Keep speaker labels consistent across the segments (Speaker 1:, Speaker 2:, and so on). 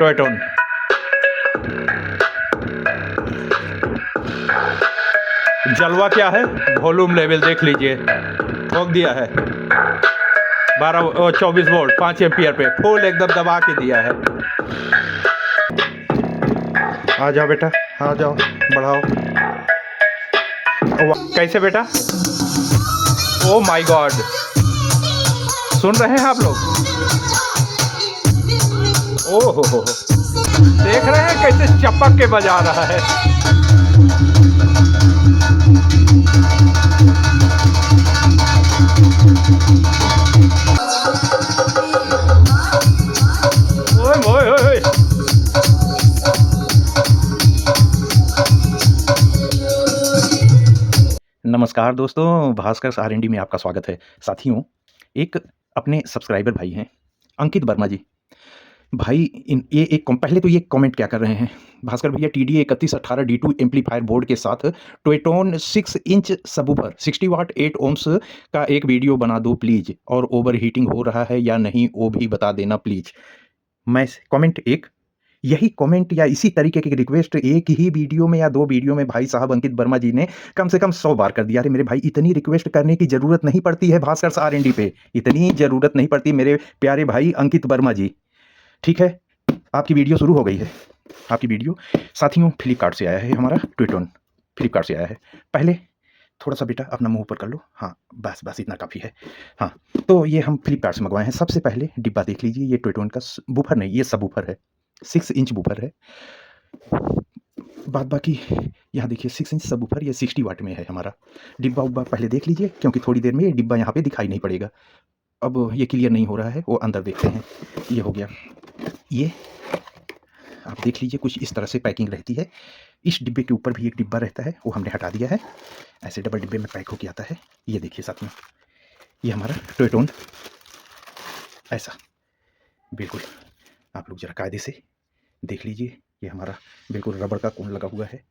Speaker 1: टोयोटोन। जलवा क्या है, वॉल्यूम लेवल देख लीजिए, ठोक दिया है 24 वोल्ट 5 एम्पियर पे, फुल एकदम दबा के दिया है। आ जाओ बेटा, आ जाओ, बढ़ाओ। कैसे बेटा? ओ माय गॉड, सुन रहे हैं आप लोग? ओह हो, देख रहे हैं कैसे चपक के बजा रहा है। ओए ओए ओए, नमस्कार दोस्तों, भास्कर आर&डी में आपका स्वागत है। साथियों, एक अपने सब्सक्राइबर भाई हैं अंकित वर्मा जी। भाई ये एक पहले तो ये कमेंट क्या कर रहे हैं, भास्कर भैया TDA 3118 D2 एम्पलीफायर बोर्ड के साथ टोयोटोन 6 इंच सबवूफर 60 वाट 8 ओम्स का एक वीडियो बना दो प्लीज़, और ओवर हीटिंग हो रहा है या नहीं वो भी बता देना प्लीज़। मैं कमेंट एक यही कमेंट या इसी तरीके की रिक्वेस्ट एक ही वीडियो में या 2 वीडियो में भाई साहब अंकित वर्मा जी ने कम से कम 100 बार कर दिया। अरे मेरे भाई, इतनी रिक्वेस्ट करने की ज़रूरत नहीं पड़ती है भास्कर आर&डी पे, इतनी ज़रूरत नहीं पड़ती मेरे प्यारे भाई अंकित वर्मा जी। ठीक है, आपकी वीडियो शुरू हो गई है। आपकी वीडियो साथियों फ्लिपकार्ट से आया है, हमारा टोयोटोन फ्लिपकार्ट से आया है। पहले थोड़ा सा बेटा अपना मुंह ऊपर कर लो, हाँ बस बस इतना काफ़ी है। हाँ, तो ये हम फ्लिपकार्ट से मंगवाए हैं। सबसे पहले डिब्बा देख लीजिए, ये टोयोटोन का बूफर नहीं, ये सब बूफर है, 6 इंच बूफर है। बाद बाकी यहाँ देखिए 6 इंच सब बूफर, ये 60 वाट में है हमारा। डिब्बा उब्बा पहले देख लीजिए, क्योंकि थोड़ी देर में ये डिब्बा यहाँ पे दिखाई नहीं पड़ेगा। अब ये क्लियर नहीं हो रहा है, वो अंदर देखते हैं। ये हो गया, ये आप देख लीजिए कुछ इस तरह से पैकिंग रहती है। इस डिब्बे के ऊपर भी एक डिब्बा रहता है, वो हमने हटा दिया है। ऐसे डबल डिब्बे में पैक होके आता है। ये देखिए साथ में, ये हमारा टोयोटोन ऐसा बिल्कुल, आप लोग ज़रा कायदे से देख लीजिए। ये हमारा बिल्कुल रबड़ का कोन लगा हुआ है,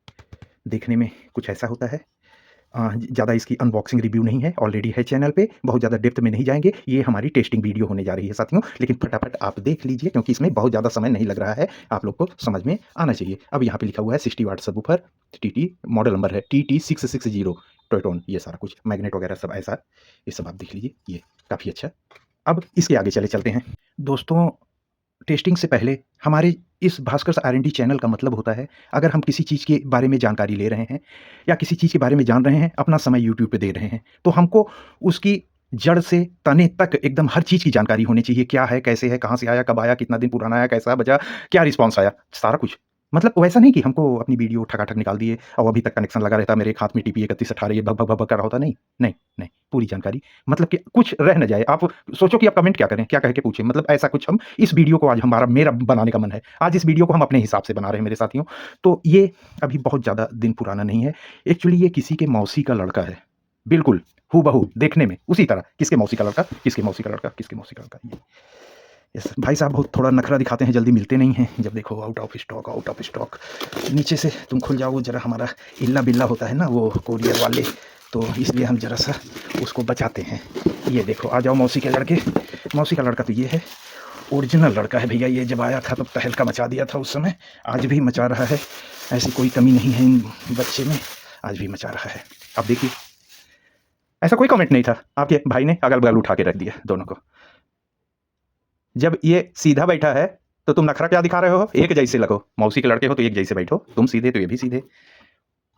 Speaker 1: देखने में कुछ ऐसा होता है। ज़्यादा इसकी अनबॉक्सिंग रिव्यू नहीं है, ऑलरेडी है चैनल पे, बहुत ज़्यादा डेप्थ में नहीं जाएंगे। ये हमारी टेस्टिंग वीडियो होने जा रही है साथियों, लेकिन फटाफट आप देख लीजिए, क्योंकि इसमें बहुत ज़्यादा समय नहीं लग रहा है, आप लोग को समझ में आना चाहिए। अब यहाँ पे लिखा हुआ है 60 वाट सबवूफर, TT मॉडल नंबर है TT660 टोयोटोन। ये सारा कुछ मैग्नेट वगैरह सब ऐसा, ये सब आप देख लीजिए, ये काफ़ी अच्छा। अब इसके आगे चलते हैं दोस्तों। टेस्टिंग से पहले हमारे इस भास्कर आर&डी चैनल का मतलब होता है, अगर हम किसी चीज़ के बारे में जानकारी ले रहे हैं या किसी चीज़ के बारे में जान रहे हैं, अपना समय यूट्यूब पे दे रहे हैं, तो हमको उसकी जड़ से तने तक एकदम हर चीज़ की जानकारी होनी चाहिए। क्या है, कैसे है, कहाँ से आया, कब आया, कितना दिन पुराना आया, कैसा बजा, क्या रिस्पॉन्स आया, सारा कुछ। मतलब वैसा नहीं कि हमको अपनी वीडियो ठकाठक निकाल दिए और अभी तक कनेक्शन लगा रहता, मेरे एक हाथ में TP 3118 ये भग भग भग भग कर रहा होता। नहीं नहीं नहीं, पूरी जानकारी, मतलब कि कुछ रह न जाए। आप सोचो कि आप कमेंट क्या करें, क्या कह के पूछें, मतलब ऐसा कुछ हम इस वीडियो को आज मेरा बनाने का मन है। आज इस वीडियो को हम अपने हिसाब से बना रहे हैं मेरे साथियों। तो ये अभी बहुत ज़्यादा दिन पुराना नहीं है। एक्चुअली ये किसी के मौसी का लड़का है, बिल्कुल हूबहू देखने में उसी तरह। किसके मौसी का लड़का, किसके मौसी का लड़का, किसके मौसी का लड़का। ये यस भाई साहब बहुत थोड़ा नखरा दिखाते हैं, जल्दी मिलते नहीं हैं। जब देखो out of stock, out of stock. नीचे से तुम खुल जाओ, जरा हमारा इल्ला बिल्ला होता है ना वो कोरियर वाले, तो इसलिए हम जरा सा उसको बचाते हैं। ये देखो, आ जाओ मौसी के लड़के। मौसी का लड़का तो ये है, ओरिजिनल लड़का है भैया। ये जब आया था तो तहलका मचा दिया था उस समय, आज भी मचा रहा है। ऐसी कोई कमी नहीं है इन बच्चे में, आज भी मचा रहा है। अब देखिए, ऐसा कोई कमेंट नहीं था, आपके भाई ने अगल बगल उठा के रख दिया दोनों को। जब ये सीधा बैठा है तो तुम नखरा क्या दिखा रहे हो? एक जैसे लगो, मौसी के लड़के हो तो एक जैसे बैठो, तुम सीधे तो ये भी सीधे।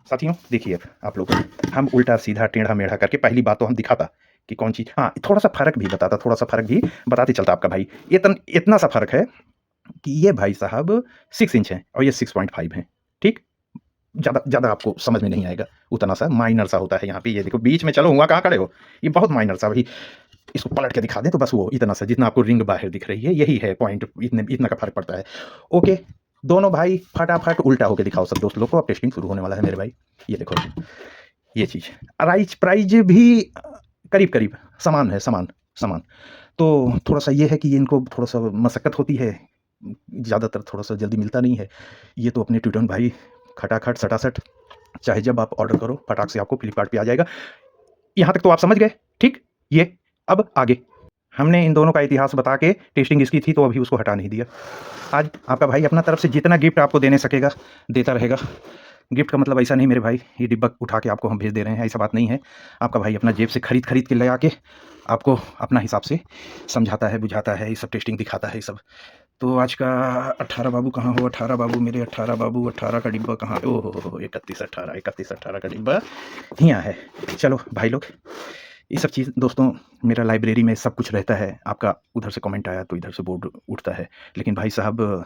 Speaker 1: साथियों देखिए, अब आप लोग, हम उल्टा सीधा टेढ़ा मेढ़ा करके पहली बात तो हम दिखाता कि कौन चीज़, हाँ थोड़ा सा फर्क भी बताता, थोड़ा सा फर्क भी बताते चलता आपका भाई। इतना सा फर्क है कि ये भाई साहब 6 इंच है और ये 6.5 है। ठीक, ज़्यादा आपको समझ में नहीं आएगा, उतना सा माइनर सा होता है यहाँ पे। ये देखो बीच में, चलो हुआ कहाँ खड़े हो, ये बहुत माइनर सा। भाई इसको पलट के दिखा दें तो बस वो इतना सा, जितना आपको रिंग बाहर दिख रही है, यही है पॉइंट, इतना का फर्क पड़ता है। ओके, दोनों भाई फटाफट उल्टा होके दिखाओ सब दोस्त लोग को। अब टेस्टिंग शुरू होने वाला है मेरे भाई। ये देखो, ये चीज़ प्राइज भी करीब करीब समान है, समान। तो थोड़ा सा ये है कि इनको थोड़ा सा मशक्क़त होती है, ज़्यादातर थोड़ा सा जल्दी मिलता नहीं है। ये तो अपने टोयोटोन भाई खटाखट सटासट, चाहे जब आप ऑर्डर करो फटाक से आपको फ्लिपकार्ट पे आ जाएगा। यहाँ तक तो आप समझ गए, ठीक। ये अब आगे हमने इन दोनों का इतिहास बता के टेस्टिंग इसकी थी तो अभी उसको हटा नहीं दिया। आज आपका भाई अपना तरफ से जितना गिफ्ट आपको देने सकेगा देता रहेगा। गिफ्ट का मतलब ऐसा नहीं मेरे भाई ये डिब्बा उठा के आपको हम भेज दे रहे हैं, ऐसा बात नहीं है। आपका भाई अपना जेब से खरीद के लगा के आपको अपना हिसाब से समझाता है, बुझाता है, ये सब टेस्टिंग दिखाता है ये सब। तो आज का 18 बाबू कहाँ हो, 18 बाबू मेरे 18 बाबू, 18 का डिब्बा कहाँ? ओह हो 31 18 का डिब्बा यहाँ है। चलो भाई लोग, ये सब चीज़ दोस्तों मेरा लाइब्रेरी में सब कुछ रहता है। आपका उधर से कमेंट आया तो इधर से बोर्ड उठता है, लेकिन भाई साहब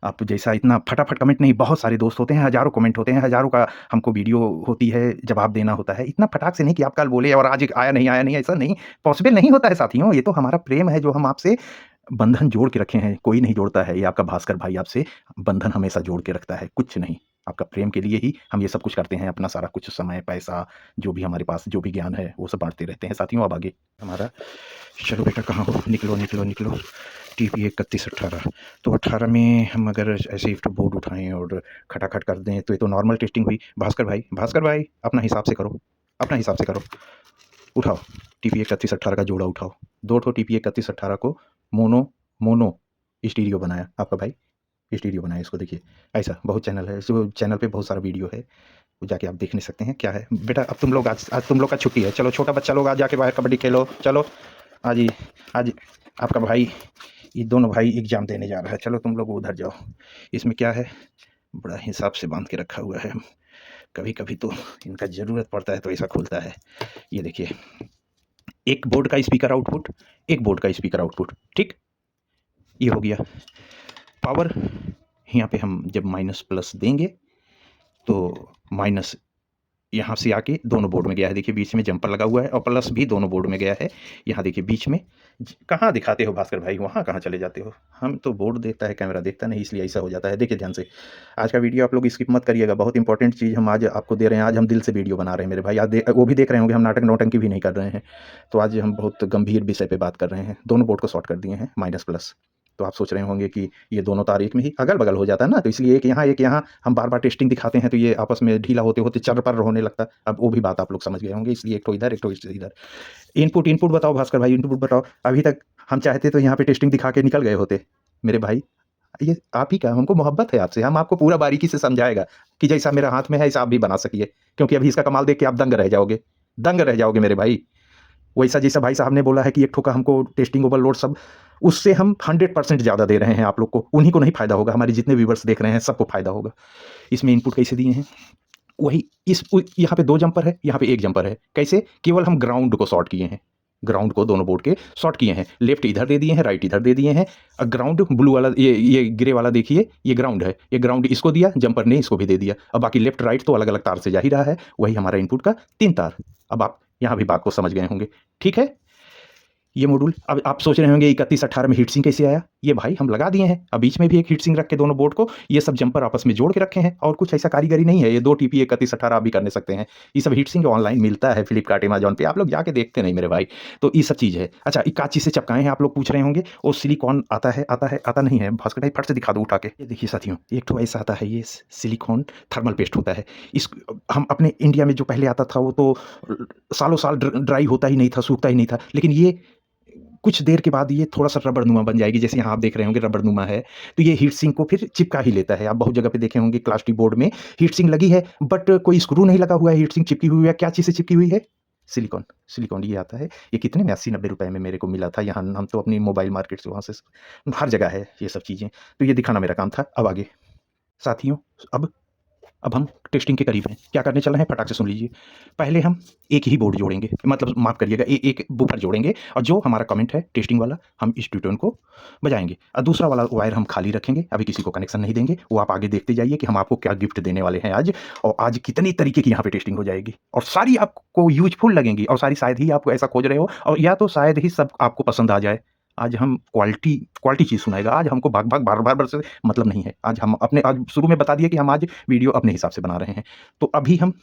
Speaker 1: आप जैसा इतना फटाफट कमेंट नहीं, बहुत सारे दोस्त होते हैं, हज़ारों कमेंट होते हैं, हज़ारों का हमको वीडियो होती है, जवाब देना होता है। इतना फटाक से नहीं कि आप कल बोले और आज आया नहीं, ऐसा नहीं पॉसिबल नहीं होता है साथियों। ये तो हमारा प्रेम है जो हम आपसे बंधन जोड़ के रखे हैं, कोई नहीं जोड़ता है। ये आपका भास्कर भाई आपसे बंधन हमेशा जोड़ के रखता है, कुछ नहीं। आपका प्रेम के लिए ही हम ये सब कुछ करते हैं, अपना सारा कुछ समय, पैसा, जो भी हमारे पास जो भी ज्ञान है वो सब बाँटते रहते हैं साथियों। अब आगे हमारा, चलो बेटा कहाँ हो, निकलो। टीपी 3118। तो 18 में हम अगर ऐसे ही बोर्ड उठाएँ और खटाखट कर दें तो ये तो नॉर्मल टेस्टिंग हुई। भास्कर भाई अपना हिसाब से करो, अपना हिसाब से करो। उठाओ, टीपी 3118 का जोड़ा उठाओ। 2 ठो टीपी 3118 को मोनो स्टीरियो बनाया आपका भाई, स्टीरियो बनाया इसको। देखिए ऐसा बहुत चैनल है, सो चैनल पे बहुत सारा वीडियो है, वो जाके आप देख नहीं सकते हैं। क्या है बेटा, अब तुम लोग आज तुम लोग का छुट्टी है, चलो छोटा बच्चा लोग आज जाके बाहर कबड्डी खेलो। चलो आज आपका भाई, ये दोनों भाई एग्जाम देने जा रहा है, चलो तुम लोग उधर जाओ। इसमें क्या है, बड़ा हिसाब से बांध के रखा हुआ है, कभी कभी तो इनका ज़रूरत पड़ता है तो ऐसा खुलता है। ये देखिए, एक बोर्ड का स्पीकर आउटपुट, एक बोर्ड का स्पीकर आउटपुट, ठीक। ये हो गया पावर। यहाँ पे हम जब माइनस प्लस देंगे तो माइनस यहाँ से आके दोनों बोर्ड में गया है। देखिए बीच में जंपर लगा हुआ है और प्लस भी दोनों बोर्ड में गया है। यहाँ देखिए बीच में, कहाँ दिखाते हो भास्कर भाई, वहाँ कहाँ चले जाते हो? हम तो बोर्ड देखता है, कैमरा देखता नहीं, इसलिए ऐसा हो जाता है। देखिए ध्यान से, आज का वीडियो आप लोग स्किप मत करिएगा, बहुत इंपॉर्टेंट चीज़ हम आज आपको दे रहे हैं। आज हम दिल से वीडियो बना रहे हैं मेरे भाई, आज वो भी देख रहे होंगे हम नाटक नौटंकी भी नहीं कर रहे हैं। तो आज हम बहुत गंभीर विषय पर बात कर रहे हैं। दोनों बोर्ड को शॉर्ट कर दिए हैं, माइनस प्लस। तो आप सोच रहे होंगे कि ये दोनों तार एक में ही अगल बगल हो जाता है ना, तो इसलिए एक यहाँ हम बार बार टेस्टिंग दिखाते हैं तो ये आपस में ढीला होते होते चर पर होने लगता है। अब वो भी बात आप लोग समझ गए होंगे, इसलिए एक तो इधर एक तो इधर। इनपुट बताओ भास्कर भाई, इनपुट बताओ। अभी तक हम चाहते तो यहाँ पे टेस्टिंग दिखा के निकल गए होते मेरे भाई। ये आप ही का, हमको मोहब्बत है आपसे, हम आपको पूरा बारीकी से समझाएगा कि जैसा मेरा हाथ में है ऐसा आप भी बना सकिए, क्योंकि अभी इसका कमाल देख के आप दंग रह जाओगे मेरे भाई। वैसा जैसा भाई साहब ने बोला है कि एक ठोका हमको टेस्टिंग ओवरलोड सब, उससे हम 100% ज़्यादा दे रहे हैं आप लोग को। उन्हीं को नहीं फ़ायदा होगा, हमारे जितने व्यूवर्स देख रहे हैं सबको फ़ायदा होगा। इसमें इनपुट कैसे दिए हैं, वही इस यहाँ पे 2 जंपर है, यहाँ पे 1 जंपर है। कैसे? केवल हम ग्राउंड को शॉर्ट किए हैं, ग्राउंड को दोनों बोर्ड के शॉर्ट किए हैं। लेफ्ट इधर दे दिए हैं, राइट इधर दे दिए हैं। ग्राउंड ब्लू वाला, ये ग्रे वाला देखिए, ये ग्राउंड है, ये ग्राउंड इसको दिया, जंपर ने इसको भी दे दिया। अब बाकी लेफ्ट राइट तो अलग अलग तार से जा ही रहा है, वही हमारा इनपुट का 3 तार। अब आप यहाँ भी बात को समझ गए होंगे, ठीक है। ये मॉड्यूल, अब आप सोच रहे होंगे 3118 में हीट सिंक कैसे आया? ये भाई हम लगा दिए हैं, अब बीच में भी एक हीट सिंक रख के दोनों बोर्ड को ये सब जंपर आपस में जोड़ के रखे हैं, और कुछ ऐसा कारीगरी नहीं है। ये 2 टीपी 3118 आप भी करने सकते हैं। ये सब हीट सिंक ऑनलाइन मिलता है, फ्लिपकार्ट, अमेज़न पे, आप लोग जाके देखते नहीं मेरे भाई। तो ये सब चीज़ है। अच्छा, ये काची से चिपकाए हैं आप लोग पूछ रहे होंगे, और सिलिकॉन आता नहीं है भास्कर भाई, फट से दिखा दो उठा के। ये देखिए साथियों, एक तो ऐसा आता है, ये सिलिकॉन थर्मल पेस्ट होता है। इस हम अपने इंडिया में जो पहले आता था वो तो सालों साल ड्राई होता ही नहीं था, सूखता ही नहीं था, लेकिन ये कुछ देर के बाद ये थोड़ा-सा रबड़नुमा बन जाएगी, जैसे यहाँ आप देख रहे होंगे रबड़नुमा है, तो ये हीट सिंक को फिर चिपका ही लेता है। आप बहुत जगह पे देखे होंगे क्लास टी बोर्ड में हीट सिंक लगी है, बट कोई स्क्रू नहीं लगा हुआ है, हीट सिंक चिपकी हुई है। क्या चीज़ से चिपकी हुई है? सिलिकॉन ये आता है। ये कितने में, 80-90 रुपए में मेरे को मिला था। यहाँ हम तो अपनी मोबाइल मार्केट से, वहाँ से हर जगह है ये सब चीज़ें। तो ये दिखाना मेरा काम था। अब आगे साथियों, अब हम टेस्टिंग के करीब हैं। क्या करने चल रहे हैं, फटाक से सुन लीजिए। पहले हम एक ही बोर्ड जोड़ेंगे, मतलब माफ़ करिएगा, एक बूफर जोड़ेंगे, और जो हमारा कमेंट है टेस्टिंग वाला, हम इस ट्यूटोन को बजाएँगे, और दूसरा वाला वायर हम खाली रखेंगे, अभी किसी को कनेक्शन नहीं देंगे। वो आप आगे देखते जाइए कि हम आपको क्या गिफ्ट देने वाले हैं आज, और आज कितनी तरीके की यहाँ पे टेस्टिंग हो जाएगी, और सारी आपको यूज़फुल लगेंगी, और सारी शायद ही आप ऐसा खोज रहे हो, और या तो शायद ही सब आपको पसंद आ जाए। आज हम क्वालिटी चीज़ सुनाएगा। आज हमको भाग-भाग, बार-बार से मतलब नहीं है। आज शुरू में बता दिए कि हम आज वीडियो अपने हिसाब से बना रहे हैं। तो अभी हम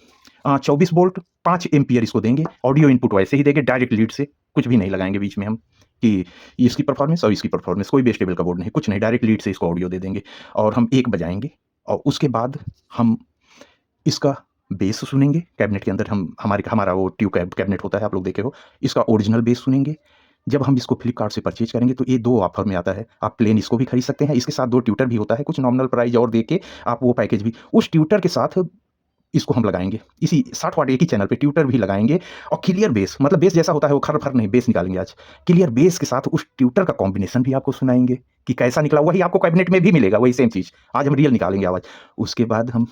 Speaker 1: 24 वोल्ट 5 एम्पीयर इसको देंगे। ऑडियो इनपुट वैसे ही देंगे डायरेक्ट लीड से, कुछ भी नहीं लगाएँगे बीच में हम कि इसकी परफॉर्मेंस और इसकी परफॉर्मेंस, कोई बेस टेबल का बोर्ड नहीं, कुछ नहीं, डायरेक्ट लीड से इसको ऑडियो दे देंगे, और हम 1 बजाएँगे, और उसके बाद हम इसका बेस सुनेंगे। कैबिनेट के अंदर हमारा वो ट्यूब कैबिनेट होता है, आप लोग देखे हो। इसका ओरिजिनल बेस सुनेंगे। जब हम इसको फ्लिपकार्ट से परचेज करेंगे तो ये 2 ऑफर में आता है। आप प्लेन इसको भी खरीद सकते हैं, इसके साथ 2 ट्यूटर भी होता है, कुछ नॉमिनल प्राइस और दे के आप वो पैकेज भी उस ट्यूटर के साथ इसको हम लगाएँगे। इसी 60 वाट एक ही चैनल पे ट्यूटर भी लगाएँगे और क्लियर बेस, मतलब बेस जैसा होता है वो खर-फर नहीं, बेस निकालेंगे आज। क्लियर बेस के साथ उस ट्यूटर का कॉम्बिनेशन भी आपको सुनाएँगे कि कैसा निकला, वही आपको कैबिनेट में भी मिलेगा, वही सेम चीज़। आज हम रियल निकालेंगे आवाज़। उसके बाद हम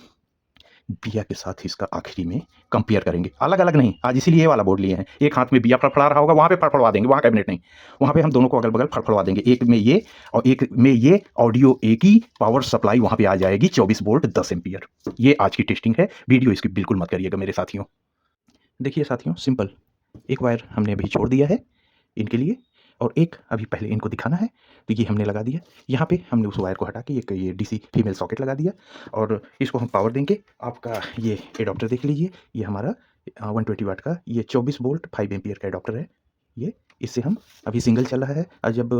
Speaker 1: बिया के साथ इसका आखिरी में कंपेयर करेंगे, अलग-अलग नहीं। आज इसीलिए ये वाला बोर्ड लिए हैं। एक हाथ में बिया फड़फड़ा रहा होगा, वहाँ पे फड़फड़वा देंगे, वहाँ कैबिनेट नहीं। वहाँ पे हम दोनों को अगल-बगल फड़फड़वा देंगे। एक में ये और एक में ये, ऑडियो एक ही, पावर सप्लाई वहाँ पे आ जाएगी 24 वोल्ट 10 एम्पीयर। ये आज की टेस्टिंग है, वीडियो इसकी बिल्कुल मत करिएगा मेरे साथियों। देखिए साथियों, सिंपल एक वायर हमने अभी छोड़ दिया है इनके लिए और एक अभी पहले इनको दिखाना है, तो ये हमने लगा दिया। यहाँ पे हमने उस वायर को हटा के एक ये डीसी फीमेल सॉकेट लगा दिया और इसको हम पावर देंगे। आपका ये एडाप्टर देख लीजिए, ये हमारा 120 वाट का ये 24 वोल्ट 5 एम्पीयर का एडाप्टर है। ये इससे हम अभी सिंगल चल रहा है और जब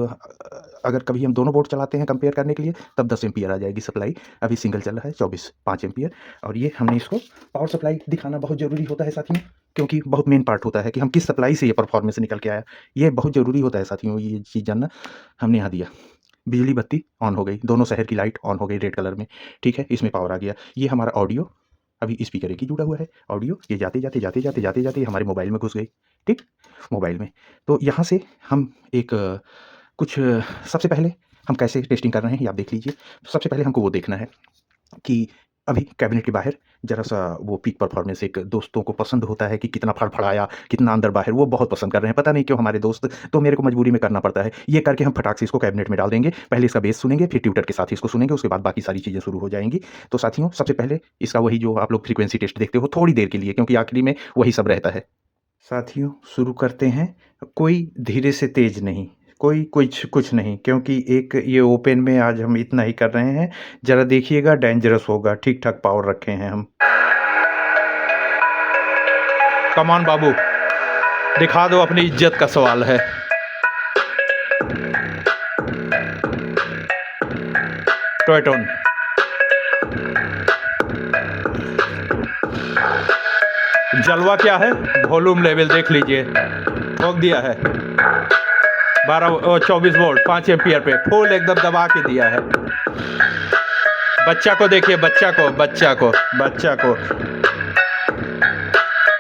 Speaker 1: अगर कभी हम दोनों बोर्ड चलाते हैं कंपेयर करने के लिए तब 10 एम्पीयर आ जाएगी सप्लाई। अभी सिंगल चल रहा है 5 एम्पीयर और ये हमने इसको पावर सप्लाई दिखाना बहुत ज़रूरी होता है साथियों, क्योंकि बहुत मेन पार्ट होता है कि हम किस सप्लाई से ये परफॉर्मेंस निकल के आया। ये बहुत ज़रूरी होता है साथियों, ये चीज़ जानना। हमने यहाँ दिया, बिजली बत्ती ऑन हो गई, दोनों शहर की लाइट ऑन हो गई रेड कलर में, ठीक है, इसमें पावर आ गया। ये हमारा ऑडियो अभी स्पीकर एक ही जुड़ा हुआ है, ऑडियो ये जाते जाते जाते जाते जाते जाते हमारे मोबाइल में घुस गई, ठीक, मोबाइल में। तो यहाँ से हम एक कुछ सबसे पहले हम कैसे टेस्टिंग कर रहे हैं ये आप देख लीजिए। सबसे पहले हमको वो देखना है कि अभी कैबिनेट के बाहर ज़रा-सा वो पीक परफॉर्मेंस एक दोस्तों को पसंद होता है कि कितना फड़फड़ाया, कितना अंदर-बाहर, वो बहुत पसंद कर रहे हैं। पता नहीं क्यों हमारे दोस्त, तो मेरे को मजबूरी में करना पड़ता है। ये करके हम फटाक से इसको कैबिनेट में डाल देंगे। पहले इसका बेस सुनेंगे, फिर ट्यूटर के साथ इसको सुनेंगे, उसके बाद बाकी सारी चीज़ें शुरू हो जाएँगी। तो साथियों, सबसे पहले इसका वही जो आप लोग फ्रीक्वेंसी टेस्ट देखते हो थोड़ी देर के लिए, क्योंकि आखिरी में वही सब रहता है। साथियों, शुरू करते हैं। कोई धीरे से तेज़ नहीं, कोई कुछ नहीं, क्योंकि एक ये ओपन में आज हम इतना ही कर रहे हैं। ज़रा देखिएगा, डेंजरस होगा। ठीक-ठाक पावर रखे हैं हम। कम ऑन बाबू, दिखा दो, अपनी इज्जत का सवाल है। टॉयटोन जलवा क्या है, वॉल्यूम लेवल देख लीजिए, ठोक दिया है 24 वोल्ट 5 एम्पीयर पे, फुल एकदम दबा के दिया है। बच्चा को देखिए, बच्चा को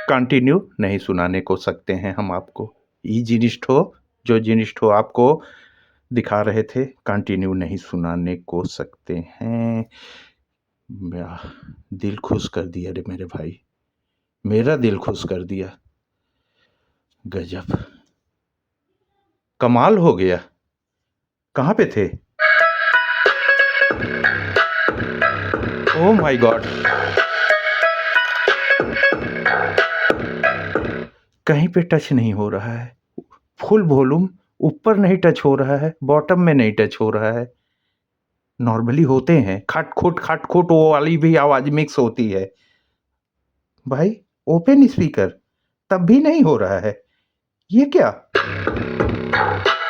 Speaker 1: कंटिन्यू नहीं सुनाने को सकते हैं हम आपको। ये जो जिनिस्टो आपको दिखा रहे थे, कंटिन्यू नहीं सुनाने को सकते हैं। दिल खुश कर दिया रे मेरे भाई, मेरा दिल खुश कर दिया। गजब, कमाल हो गया। कहाँ पे थे? ओह माय गॉड, कहीं पे टच नहीं हो रहा है। फुल वॉल्यूम ऊपर नहीं टच हो रहा है, बॉटम में नहीं टच हो रहा है। नॉर्मली होते हैं खट-खुट वो वाली भी आवाज़ मिक्स होती है। भाई ओपन स्पीकर तब भी नहीं हो रहा है, ये क्या?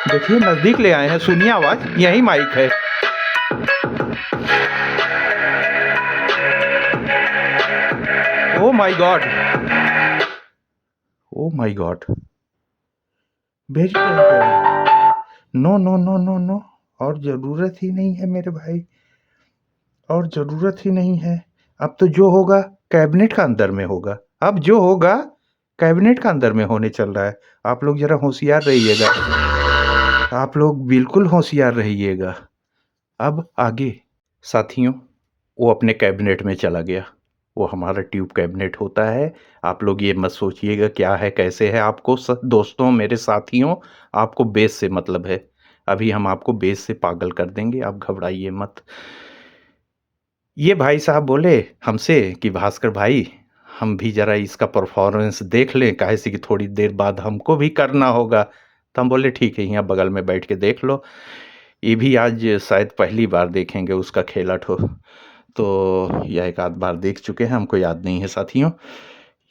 Speaker 1: देखिए, नज़दीक ले आए हैं, सुनिए आवाज़, यही माइक है। Oh my god, oh my god, very no no no no no, और ज़रूरत ही नहीं है मेरे भाई, और ज़रूरत ही नहीं है। अब तो जो होगा कैबिनेट का अंदर में होगा, अब जो होगा कैबिनेट का अंदर में होने चल रहा है। आप लोग ज़रा होशियार रहिएगा, आप लोग बिल्कुल होशियार रहिएगा। अब आगे साथियों, वो अपने कैबिनेट में चला गया। वो हमारा ट्यूब कैबिनेट होता है। आप लोग ये मत सोचिएगा क्या है, कैसे है। आपको दोस्तों, मेरे साथियों, आपको बेस से मतलब है। अभी हम आपको बेस से पागल कर देंगे, आप घबराइए मत। ये भाई साहब बोले हमसे कि भास्कर भाई, हम भी ज़रा इसका परफॉर्मेंस देख लें, काहे से कि थोड़ी देर बाद हमको भी करना होगा। तो हम बोले ठीक है, यहाँ बगल में बैठ के देख लो। ये भी आज शायद पहली बार देखेंगे उसका खेला ठो, तो यह एक आध बार देख चुके हैं, हमको याद नहीं है साथियों।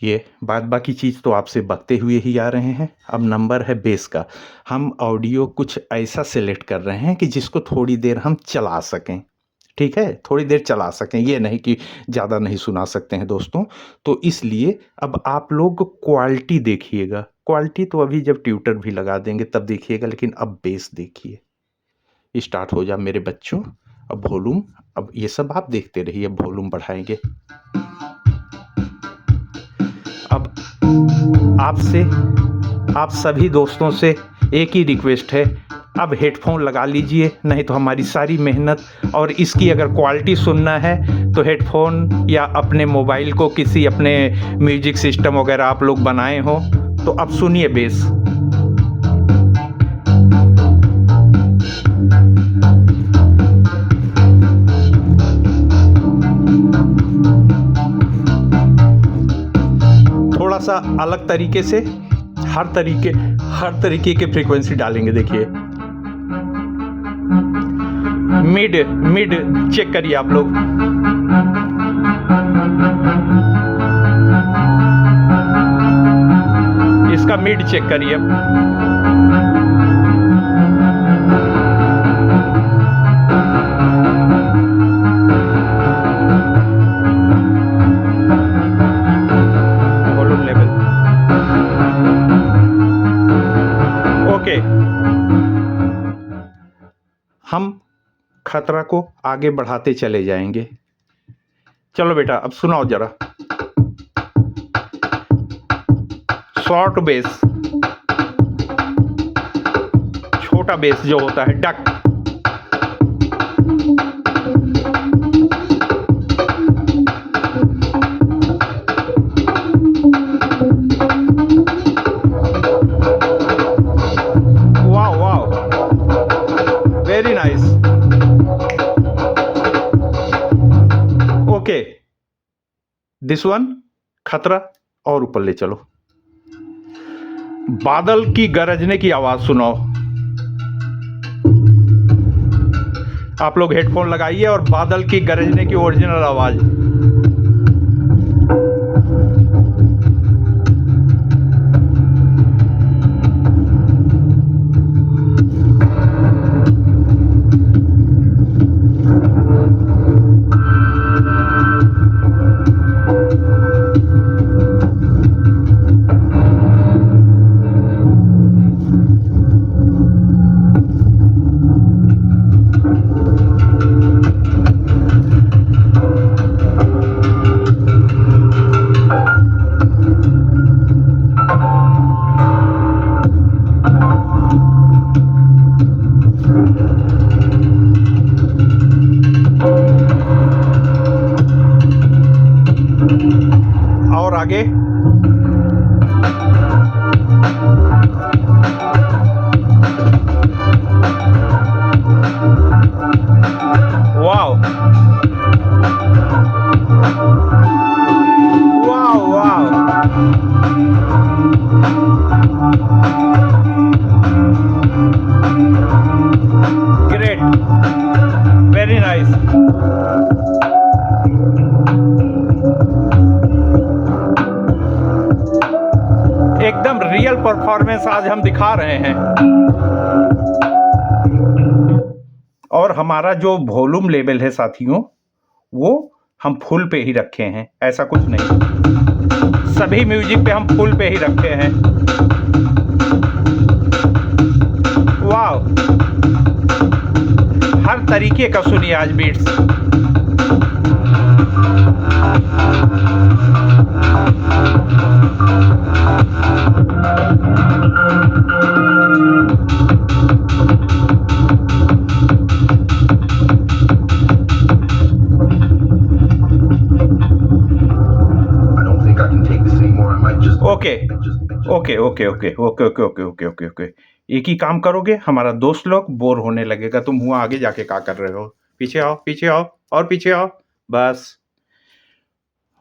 Speaker 1: ये बाद बाकी चीज़ तो आपसे बकते हुए ही आ रहे हैं। अब नंबर है बेस का। हम ऑडियो कुछ ऐसा सेलेक्ट कर रहे हैं कि जिसको थोड़ी देर हम चला सकें, ठीक है, थोड़ी देर चला सकें, ये नहीं कि ज़्यादा नहीं सुना सकते हैं दोस्तों। तो इसलिए अब आप लोग क्वालिटी देखिएगा, क्वालिटी तो अभी जब ट्यूटर भी लगा देंगे तब देखिएगा, लेकिन अब बेस देखिए। स्टार्ट हो जा मेरे बच्चों। अब वॉल्यूम, अब ये सब आप देखते रहिए, अब वॉल्यूम बढ़ाएंगे। अब आपसे, आप सभी दोस्तों से एक ही रिक्वेस्ट है, अब हेडफोन लगा लीजिए, नहीं तो हमारी सारी मेहनत, और इसकी अगर क्वालिटी सुनना है तो हेडफोन या अपने मोबाइल को किसी अपने म्यूजिक सिस्टम वगैरह आप लोग बनाए हो तो अब सुनिए बेस। थोड़ा सा अलग तरीके से, हर तरीके के फ्रीक्वेंसी डालेंगे। देखिए मिड मिड चेक करिए आप लोग। इसका मिड चेक करिए। Volume level okay. हम खतरा को आगे बढ़ाते चले जाएंगे। चलो बेटा अब सुनाओ जरा। शॉर्ट बेस, छोटा बेस जो होता है duck, wow wow, very nice. Okay, this one खतरा, और ऊपर ले चलो। बादल की गरजने की आवाज सुनाओ। आप लोग हेडफोन लगाइए और बादल की गरजने की ओरिजिनल आवाज। और आगे wow wow wow, great, very nice. एकदम रियल परफॉर्मेंस आज हम दिखा रहे हैं। और हमारा जो वॉल्यूम लेवल है साथियों, वो हम फुल पे ही रखे हैं, ऐसा कुछ नहीं। सभी म्यूजिक पे हम फुल पे ही रखे हैं। वाह, हर तरीके का सुनिए आज beats. Okay okay okay okay okay okay okay okay okay okay, एक ही काम करोगे, हमारा दोस्त लोग बोर होने लगेगा। तुम हुआ आगे जाके क्या कर रहे हो? पीछे आओ, पीछे आओ, और पीछे आओ, बस।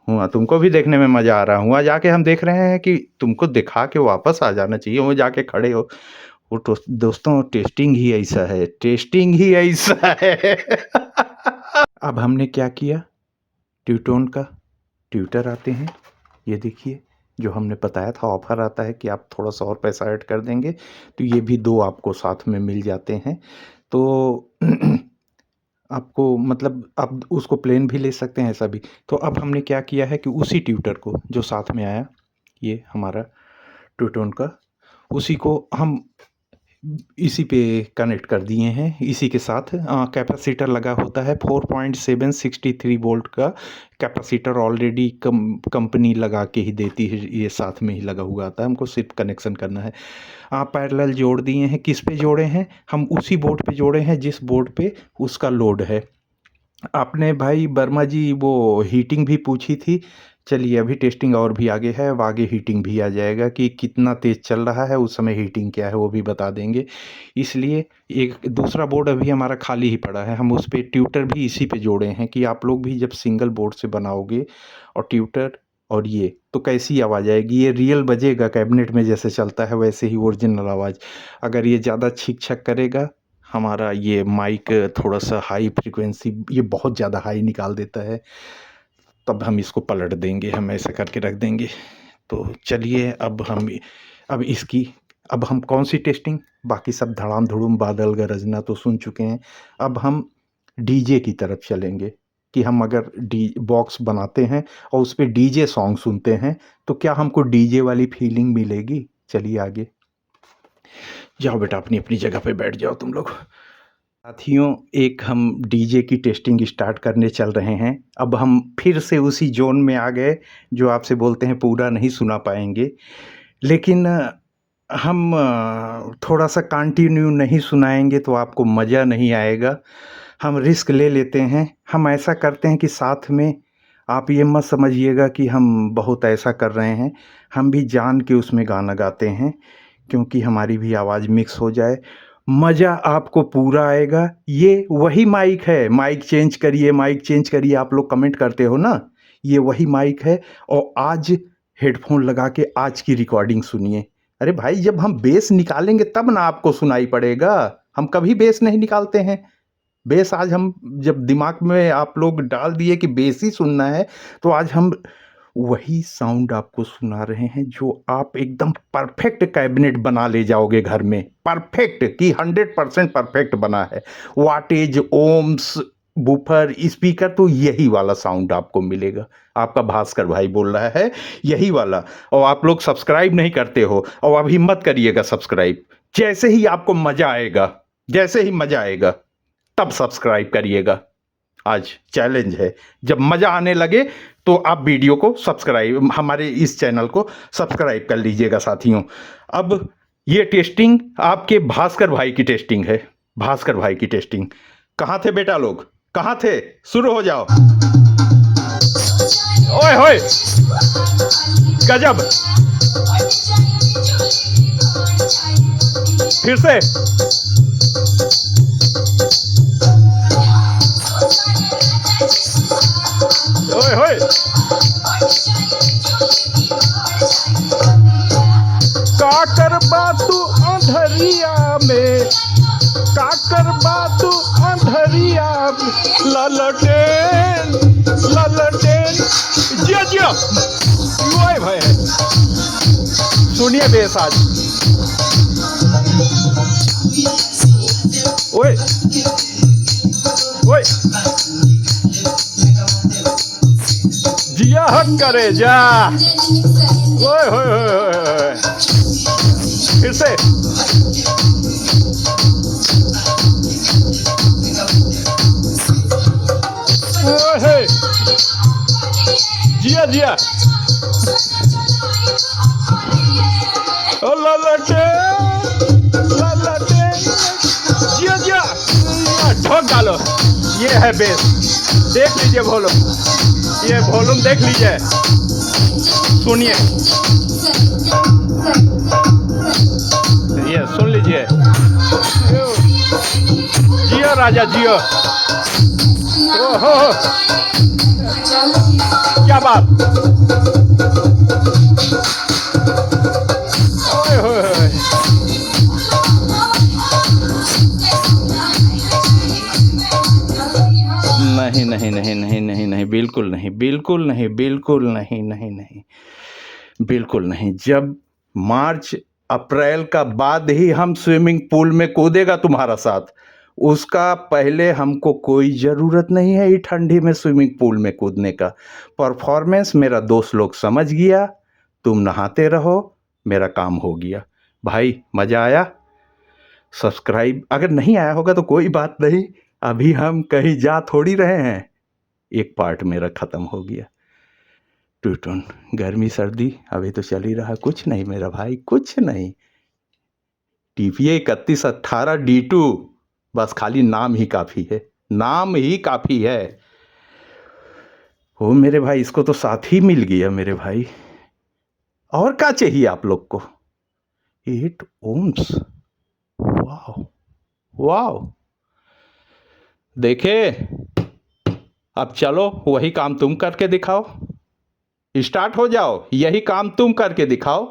Speaker 1: हुआ तुमको भी देखने में मजा आ रहा, हुआ जाके हम देख रहे हैं कि तुमको दिखा के वापस आ जाना चाहिए, वो जाके खड़े हो। वो तो दोस्तों टेस्टिंग ही ऐसा है, टेस्टिंग ही ऐसा है। अब हमने क्या किया, ट्यूटोन का ट्यूटर आते हैं, ये देखिए जो हमने बताया था ऑफर आता है कि आप थोड़ा सा और पैसा ऐड कर देंगे तो ये भी 2 आपको साथ में मिल जाते हैं। तो आपको मतलब आप उसको प्लेन भी ले सकते हैं, ऐसा भी। तो अब हमने क्या किया है कि उसी ट्यूटर को जो साथ में आया, ये हमारा टू टोन का, उसी को हम इसी पे कनेक्ट कर दिए हैं। इसी के साथ कैपेसिटर लगा होता है 4.763 वोल्ट का कैपेसिटर ऑलरेडी कंपनी लगा के ही देती है, ये साथ में ही लगा हुआ आता है, हमको सिर्फ कनेक्शन करना है। पैरेलल जोड़ दिए हैं। किस पे जोड़े हैं? हम उसी बोर्ड पे जोड़े हैं जिस बोर्ड पे उसका लोड है। आपने भाई वर्मा जी वो हीटिंग भी पूछी थी। चलिए अभी टेस्टिंग और भी आगे है, अब आगे हीटिंग भी आ जाएगा कि कितना तेज़ चल रहा है, उस समय हीटिंग क्या है वो भी बता देंगे। इसलिए एक दूसरा बोर्ड अभी हमारा खाली ही पड़ा है, हम उस पे ट्यूटर भी इसी पे जोड़े हैं कि आप लोग भी जब सिंगल बोर्ड से बनाओगे और ट्यूटर और ये, तो कैसी आवाज़ आएगी, ये रियल बजेगा कैबिनेट में जैसे चलता है वैसे ही ओरिजिनल आवाज़। अगर ये ज़्यादा छिक छक करेगा, हमारा ये माइक थोड़ा सा हाई फ्रीक्वेंसी, ये बहुत ज़्यादा हाई निकाल देता है, तब हम इसको पलट देंगे, हम ऐसा करके रख देंगे। तो चलिए अब इसकी अब हम कौन सी टेस्टिंग, बाकी सब धड़ाम धुड़ुम बादल गरजना तो सुन चुके हैं। अब हम डीजे की तरफ चलेंगे कि हम अगर डी बॉक्स बनाते हैं और उस पे डीजे सॉन्ग सुनते हैं तो क्या हमको डीजे वाली फीलिंग मिलेगी। चलिए आगे जाओ बेटा, अपनी अपनी जगह पे बैठ जाओ तुम लोग। साथियों, एक हम डीजे की टेस्टिंग स्टार्ट करने चल रहे हैं। अब हम फिर से उसी जोन में आ गए जो आपसे बोलते हैं पूरा नहीं सुना पाएंगे, लेकिन हम थोड़ा सा कंटिन्यू नहीं सुनाएंगे तो आपको मज़ा नहीं आएगा। हम रिस्क ले लेते हैं। हम ऐसा करते हैं कि साथ में आप ये मत समझिएगा कि हम बहुत ऐसा कर रहे हैं, हम भी जान के उसमें गाना गाते हैं क्योंकि हमारी भी आवाज़ मिक्स हो जाए, मज़ा आपको पूरा आएगा। ये वही माइक है, माइक चेंज करिए, माइक चेंज करिए, आप लोग कमेंट करते हो ना, ये वही माइक है। और आज हेडफोन लगा के आज की रिकॉर्डिंग सुनिए। अरे भाई, जब हम बेस निकालेंगे तब ना आपको सुनाई पड़ेगा, हम कभी बेस नहीं निकालते हैं। बेस आज हम जब दिमाग में आप लोग डाल दिए कि बेस ही सुनना है, तो आज हम वही साउंड आपको सुना रहे हैं जो आप एकदम परफेक्ट कैबिनेट बना ले जाओगे घर में। परफेक्ट कि 100% परफेक्ट बना है। वाटेज, ओम्स, बूफर, स्पीकर, तो यही वाला साउंड आपको मिलेगा। आपका भास्कर भाई बोल रहा है यही वाला। और आप लोग सब्सक्राइब नहीं करते हो, और अभी मत करिएगा सब्सक्राइब। जैसे ही आपको मजा आएगा, जैसे ही मजा आएगा तब सब्सक्राइब करिएगा। आज चैलेंज है, जब मजा आने लगे तो आप वीडियो को सब्सक्राइब, हमारे इस चैनल को सब्सक्राइब कर लीजिएगा साथियों। अब ये टेस्टिंग आपके भास्कर भाई की टेस्टिंग है। भास्कर भाई की टेस्टिंग। कहाँ थे बेटा लोग, कहाँ थे? शुरू हो जाओ। ओए होए, गजब। फिर से। ओए होए, काकर बातू अंधरिया में, काकर बातू अंधरिया में, ललटेन ललटेन, जिया जिया। ओए भाई, सुनिए बेस आज। ओए ओए, जिया हक करे जा। ओए होए होए होए, फिर से। ओए, जिया जिया। ओ ललटे ललटे, जिया जिया। ठोक डालो। ये है बेस, देख लीजिए वॉल्यूम, ये वॉल्यूम देख लीजिए, सुनिए, ये सुन लीजिए। जियो राजा जियो। ओहो, क्या बात। ओए होए होए, नहीं नहीं नहीं नहीं नहीं नहीं, बिल्कुल नहीं, बिल्कुल नहीं, बिल्कुल नहीं, नहीं नहीं, बिल्कुल नहीं। जब मार्च अप्रैल का बाद ही हम स्विमिंग पूल में कूदेगा तुम्हारा साथ, उसका पहले हमको कोई ज़रूरत नहीं है ये ठंडी में स्विमिंग पूल में कूदने का। परफॉर्मेंस मेरा दोस्त लोग समझ गया, तुम नहाते रहो, मेरा काम हो गया। भाई मज़ा आया? सब्सक्राइब अगर नहीं आया होगा तो कोई बात नहीं, अभी हम कहीं जा थोड़ी रहे हैं, एक पार्ट मेरा ख़त्म हो गया। टूटन गर्मी सर्दी अभी तो चल ही रहा, कुछ नहीं मेरा भाई, कुछ नहीं। TPA 3118 D2 बस खाली नाम ही काफ़ी है, नाम ही काफ़ी है। ओ मेरे भाई, इसको तो साथ ही मिल गया मेरे भाई, और क्या चाहिए आप लोग को? 8 ohms, वाह वाह। देखे, अब चलो वही काम तुम करके दिखाओ, स्टार्ट हो जाओ, यही काम तुम करके दिखाओ।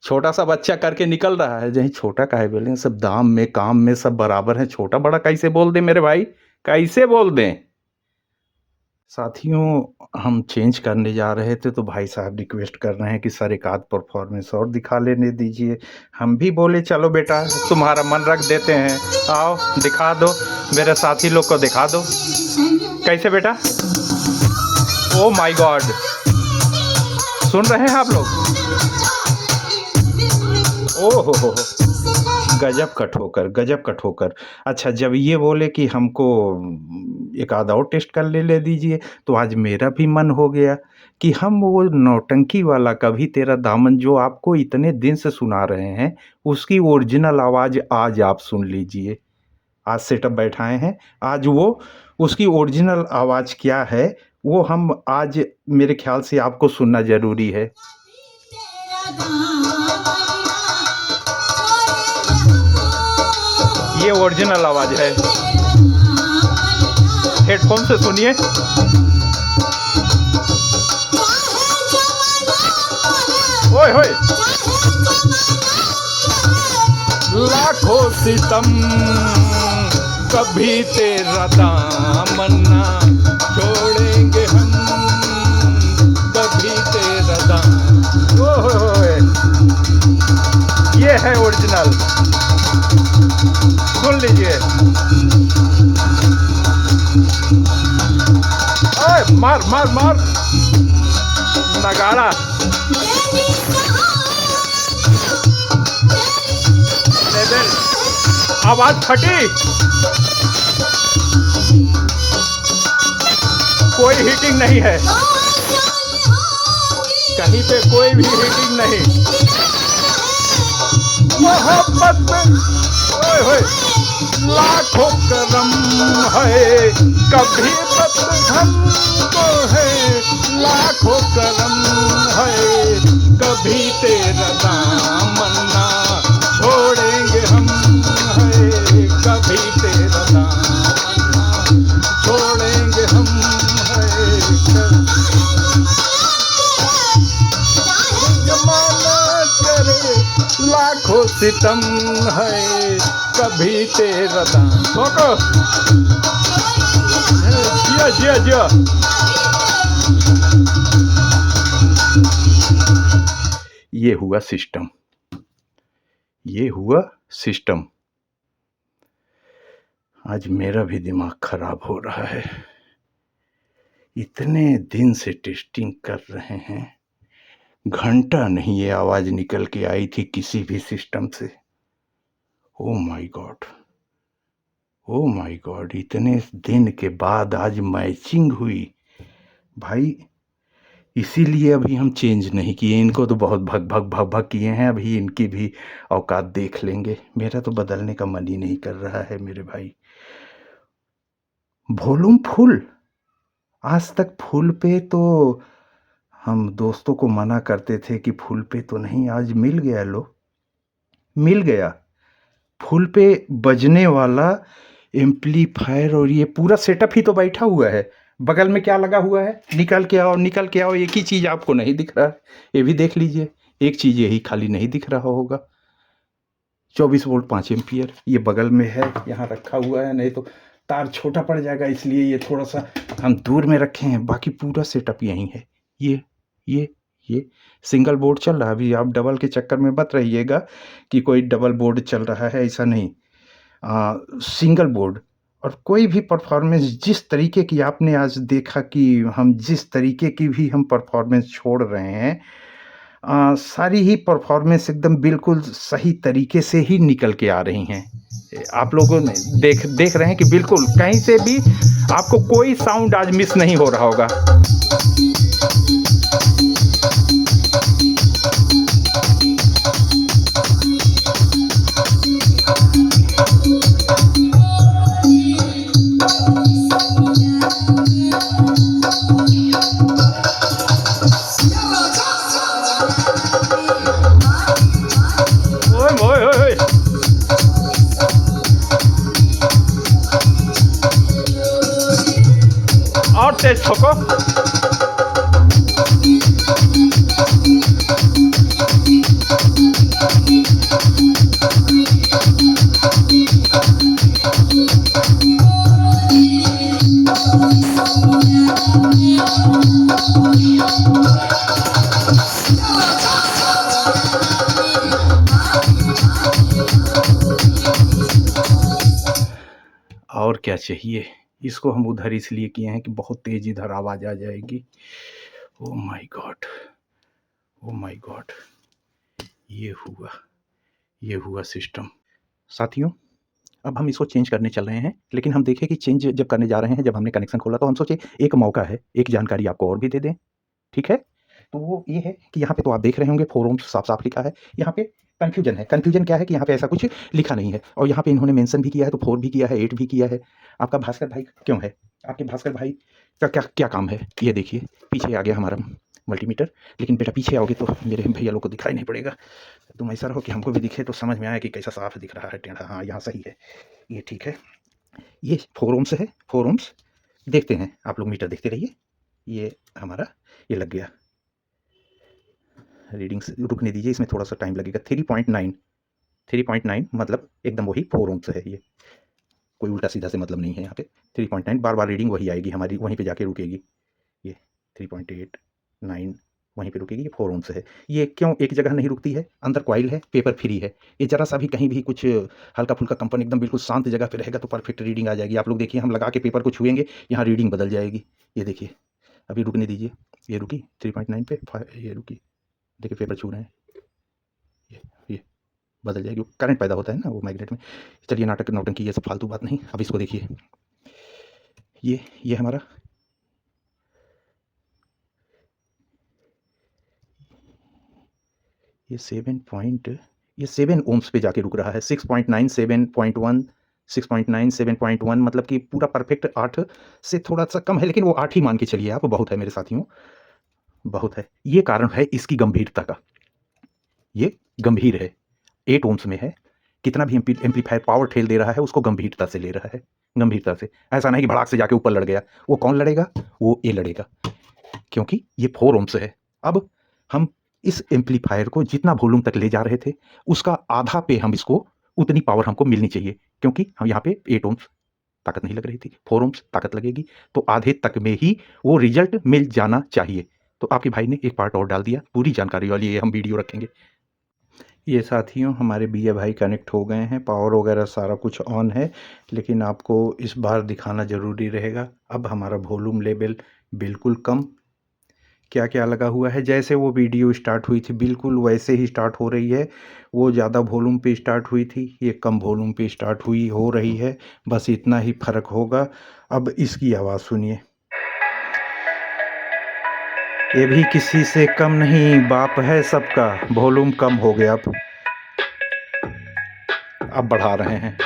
Speaker 1: छोटा सा बच्चा करके निकल रहा है, जहीं छोटा काहे बोलें, सब दाम में काम में सब बराबर है, छोटा बड़ा कैसे बोल दें मेरे भाई, कैसे बोल दें। साथियों हम चेंज करने जा रहे थे तो भाई साहब रिक्वेस्ट कर रहे हैं कि सर एक आध परफॉर्मेंस और दिखा लेने दीजिए। हम भी बोले चलो बेटा तुम्हारा मन रख देते हैं, आओ दिखा दो, मेरे साथी लोग को दिखा दो। कैसे बेटा? ओ माय गॉड, सुन रहे हैं आप लोग? ओहो हो, गजब का ठोकर, गजब का ठोकर। अच्छा जब ये बोले कि हमको एक आध और टेस्ट कर ले दीजिए, तो आज मेरा भी मन हो गया कि हम वो नौटंकी वाला कभी तेरा दामन जो आपको इतने दिन से सुना रहे हैं, उसकी ओरिजिनल आवाज़ आज आप सुन लीजिए। आज सेटअप बैठाए हैं, आज वो उसकी ओरिजिनल आवाज़ क्या है वो हम आज मेरे ख्याल से आपको सुनना ज़रूरी है। ये ओरिजिनल आवाज़ है, हेडफोन से सुनिए। ओए होए, लाखों सितम कभी तेरा दामन ना छोड़ेंगे हम, कभी तेरा दामन। ओए ये है ओरिजिनल, सुन लीजिए। ओए मार मार मार नगाड़ा, आवाज फटी, कोई हीटिंग नहीं है, कहीं पे कोई भी हीटिंग नहीं। मोहब्बत में ओए होए लाखों करम है, कभी मत हमको है, लाखों करम है, कभी तेरा दामन ना छोड़ेंगे हम, है कभी तेरा दामन ना छोड़ेंगे हम, है जमाना करे लाखों सितम है, कभी तेरा दामन। जिया जिया जिया, ये हुआ सिस्टम, ये हुआ सिस्टम। आज मेरा भी दिमाग खराब हो रहा है, इतने दिन से टेस्टिंग कर रहे हैं, घंटा नहीं ये आवाज़ निकल के आई थी किसी भी सिस्टम से। Oh my God, oh my God, इतने दिन के बाद आज मैचिंग हुई भाई। इसीलिए अभी हम चेंज नहीं किए, इनको तो बहुत भग भग भग भग किए हैं, अभी इनकी भी औकात देख लेंगे। मेरा तो बदलने का मन ही नहीं कर रहा है मेरे भाई। वॉल्यूम फुल, आज तक फुल पे तो हम दोस्तों को मना करते थे कि फुल पे तो नहीं, आज मिल गया, लो मिल गया फुल पे बजने वाला एम्पलीफायर, और ये पूरा सेटअप ही तो बैठा हुआ है। बगल में क्या लगा हुआ है, निकल के आओ निकल के आओ, एक ही चीज़ आपको नहीं दिख रहा है, ये भी देख लीजिए, एक चीज़ यही खाली नहीं दिख रहा होगा, 24 वोल्ट 5 एम्पियर ये बगल में है, यहाँ रखा हुआ है, नहीं तो तार छोटा पड़ जाएगा, इसलिए ये थोड़ा सा हम दूर में रखे हैं, बाकी पूरा सेटअप यहीं है। ये सिंगल बोर्ड चल रहा है, अभी आप डबल के चक्कर में मत रहिएगा कि कोई डबल बोर्ड चल रहा है, ऐसा नहीं। सिंगल बोर्ड और कोई भी परफॉर्मेंस जिस तरीके की आपने आज देखा कि हम जिस तरीके की भी हम परफॉर्मेंस छोड़ रहे हैं, सारी ही परफॉर्मेंस एकदम बिल्कुल सही तरीके से ही निकल के आ रही हैं। आप लोगों ने देख देख रहे हैं कि बिल्कुल कहीं से भी आपको कोई साउंड आज मिस नहीं हो रहा होगा। ओए ओए ओए ओए। और तेज ठोको। और क्या चाहिए, इसको हम उधर इसलिए किए हैं कि बहुत तेज इधर आवाज़ आ जाएगी। Oh my God, oh my God, ये हुआ सिस्टम। साथियों, अब हम इसको चेंज करने चल रहे हैं, लेकिन हम देखें कि चेंज जब करने जा रहे हैं, जब हमने कनेक्शन खोला तो हम सोचे एक मौका है, एक जानकारी आपको और भी दे दें, ठीक है? तो वो ये है कि यहाँ पे तो आप देख रहे होंगे 4 ओम्स साफ-साफ लिखा है। यहाँ पे कन्फ्यूजन है। कन्फ्यूजन क्या है कि यहाँ पे ऐसा कुछ लिखा नहीं है और यहाँ पे इन्होंने मेंशन भी किया है, तो 4 भी किया है, 8 भी किया है। आपका भास्कर भाई क्यों है? आपके भास्कर भाई का क्या क्या काम है? ये देखिए, पीछे आ गया हमारा मल्टीमीटर, लेकिन बेटा पीछे आओगे तो मेरे भैया लोग को दिखाई नहीं पड़ेगा। तुम ऐसा रहो कि हमको भी दिखे तो समझ में आए कि कैसा साफ दिख रहा है टेढ़ा। हाँ, यहाँ सही है, ये ठीक है। ये 4 ओम्स है, 4 ओम्स। देखते हैं, आप लोग मीटर देखते रहिए। ये हमारा ये लग गया। रीडिंग्स रुकने दीजिए, इसमें थोड़ा सा टाइम लगेगा। 3.9 मतलब एकदम वही 4 ओम्स है। ये कोई उल्टा सीधा से मतलब नहीं है यहाँ पे। 3.9 बार बार रीडिंग वही आएगी हमारी, वहीं पे जाके रुकेगी। ये 3.89 वहीं पे रुकेगी। ये 4 ओम्स है। ये क्यों एक जगह नहीं रुकती है? अंदर कॉइल है, पेपर फ्री है। ये जरा सा भी कहीं भी कुछ हल्का फुल्का कंपन एकदम बिल्कुल शांत जगह पे रहेगा तो परफेक्ट रीडिंग आ जाएगी। आप लोग देखिए, हम लगा के पेपर को छुएंगे, यहाँ रीडिंग बदल जाएगी। ये देखिए, अभी रुकने दीजिए। ये रुकी 3.9 पे, ये रुकी। देखिए पेपर छू रहे हैं, ये बदल जाएगी। करंट पैदा होता है ना वो मैग्नेट में। चलिए, नाटक नौटंकी ये सब फालतू बात नहीं। अब इसको देखिए, ये हमारा ये 7 ओम्स पे जाके रुक रहा है। 6.9 7.1 6.9 7.1 मतलब कि पूरा परफेक्ट 8 से थोड़ा सा कम है, लेकिन वो 8 ही मान के चलिए आप, बहुत है मेरे साथियों, बहुत है। ये कारण है इसकी गंभीरता का। ये गंभीर है, 8 ओम्स में है। कितना भी एम्पलीफायर पावर ठेल दे रहा है, उसको गंभीरता से ले रहा है, गंभीरता से। ऐसा नहीं कि भड़ाक से जाके ऊपर लड़ गया। वो कौन लड़ेगा? वो ये लड़ेगा, क्योंकि ये 4 ओम्स है। अब हम इस एम्पलीफायर को जितना वॉल्यूम तक ले जा रहे थे, उसका आधा पे हम इसको उतनी पावर हमको मिलनी चाहिए, क्योंकि हम यहाँ पे 8 ओम्स ताकत नहीं लग रही थी, 4 ओम्स ताकत लगेगी, तो आधे तक में ही वो रिजल्ट मिल जाना चाहिए। तो आपके भाई ने एक पार्ट और डाल दिया, पूरी जानकारी वाली ये हम वीडियो रखेंगे। ये साथियों, हमारे भैया भाई कनेक्ट हो गए हैं, पावर वगैरह सारा कुछ ऑन है, लेकिन आपको इस बार दिखाना ज़रूरी रहेगा। अब हमारा वॉल्यूम लेवल बिल्कुल कम, क्या क्या लगा हुआ है, जैसे वो वीडियो स्टार्ट हुई थी बिल्कुल वैसे ही स्टार्ट हो रही है। वो ज़्यादा वॉल्यूम पे स्टार्ट हुई थी, ये कम वॉल्यूम पे स्टार्ट हो रही है, बस इतना ही फ़र्क होगा। अब इसकी आवाज़ सुनिए, ये भी किसी से कम नहीं, बाप है सबका। वॉल्यूम कम हो गया, अब बढ़ा रहे हैं।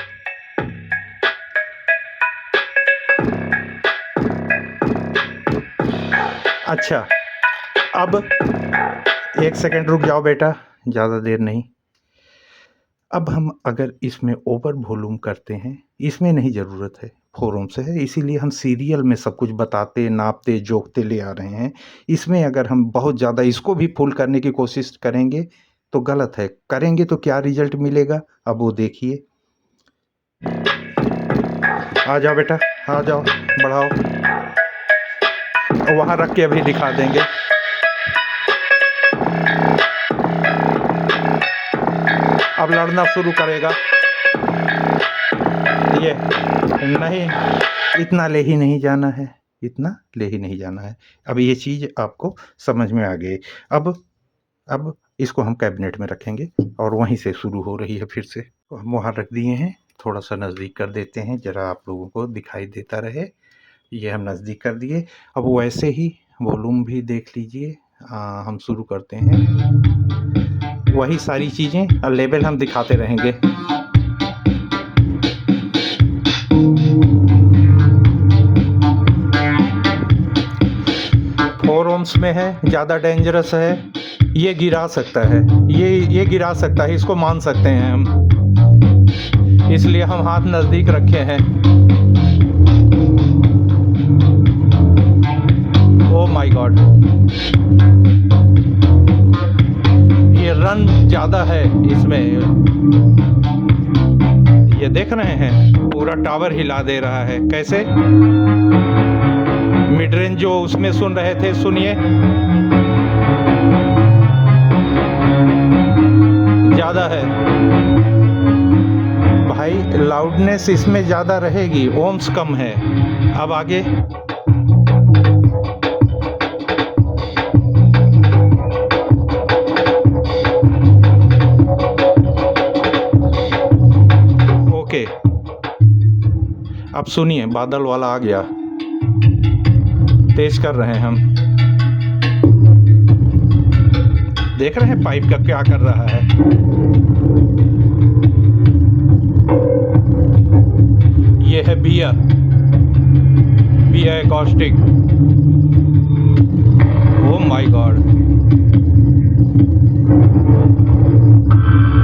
Speaker 1: अच्छा, अब 1 सेकंड रुक जाओ बेटा, ज़्यादा देर नहीं। अब हम अगर इसमें ओवर वॉल्यूम करते हैं, इसमें नहीं ज़रूरत है, 4 ओम से है, इसीलिए हम सीरियल में सब कुछ बताते, नापते, जोखते ले आ रहे हैं। इसमें अगर हम बहुत ज़्यादा इसको भी फुल करने की कोशिश करेंगे तो गलत है। करेंगे तो क्या रिजल्ट मिलेगा, अब वो देखिए। आ जाओ बेटा, आ जाओ, बढ़ाओ, वहाँ रख के अभी दिखा देंगे। अब लड़ना शुरू करेगा। ये नहीं, इतना ले ही नहीं जाना है, इतना ले ही नहीं जाना है। अब ये चीज़ आपको समझ में आ गई। अब इसको हम कैबिनेट में रखेंगे और वहीं से शुरू हो रही है फिर से। तो हम वहाँ रख दिए हैं, थोड़ा-सा नज़दीक कर देते हैं, ज़रा आप लोगों को दिखाई देता रहे। ये हम नज़दीक कर दिए। अब वैसे ही वॉल्यूम भी देख लीजिए। हम शुरू करते हैं। वही सारी चीज़ें लेवल हम दिखाते रहेंगे। 4 ohms में है, ज़्यादा डेंजरस है। ये गिरा सकता है, ये गिरा सकता है, इसको मान सकते हैं हम, इसलिए हम हाथ नज़दीक रखे हैं। ओह माय गॉड, ये रन ज़्यादा है इसमें। ये देख रहे हैं, पूरा टावर हिला दे रहा है। कैसे? मिड रेंज जो उसमें सुन रहे थे, सुनिए, ज़्यादा है भाई, लाउडनेस इसमें ज़्यादा रहेगी, ओम्स कम है। अब आगे ओके। अब सुनिए, बादल वाला आ गया, तेज कर रहे हैं हम। देख रहे हैं पाइप का क्या कर रहा है। ये है बिया एकॉस्टिक। ओह माय गॉड,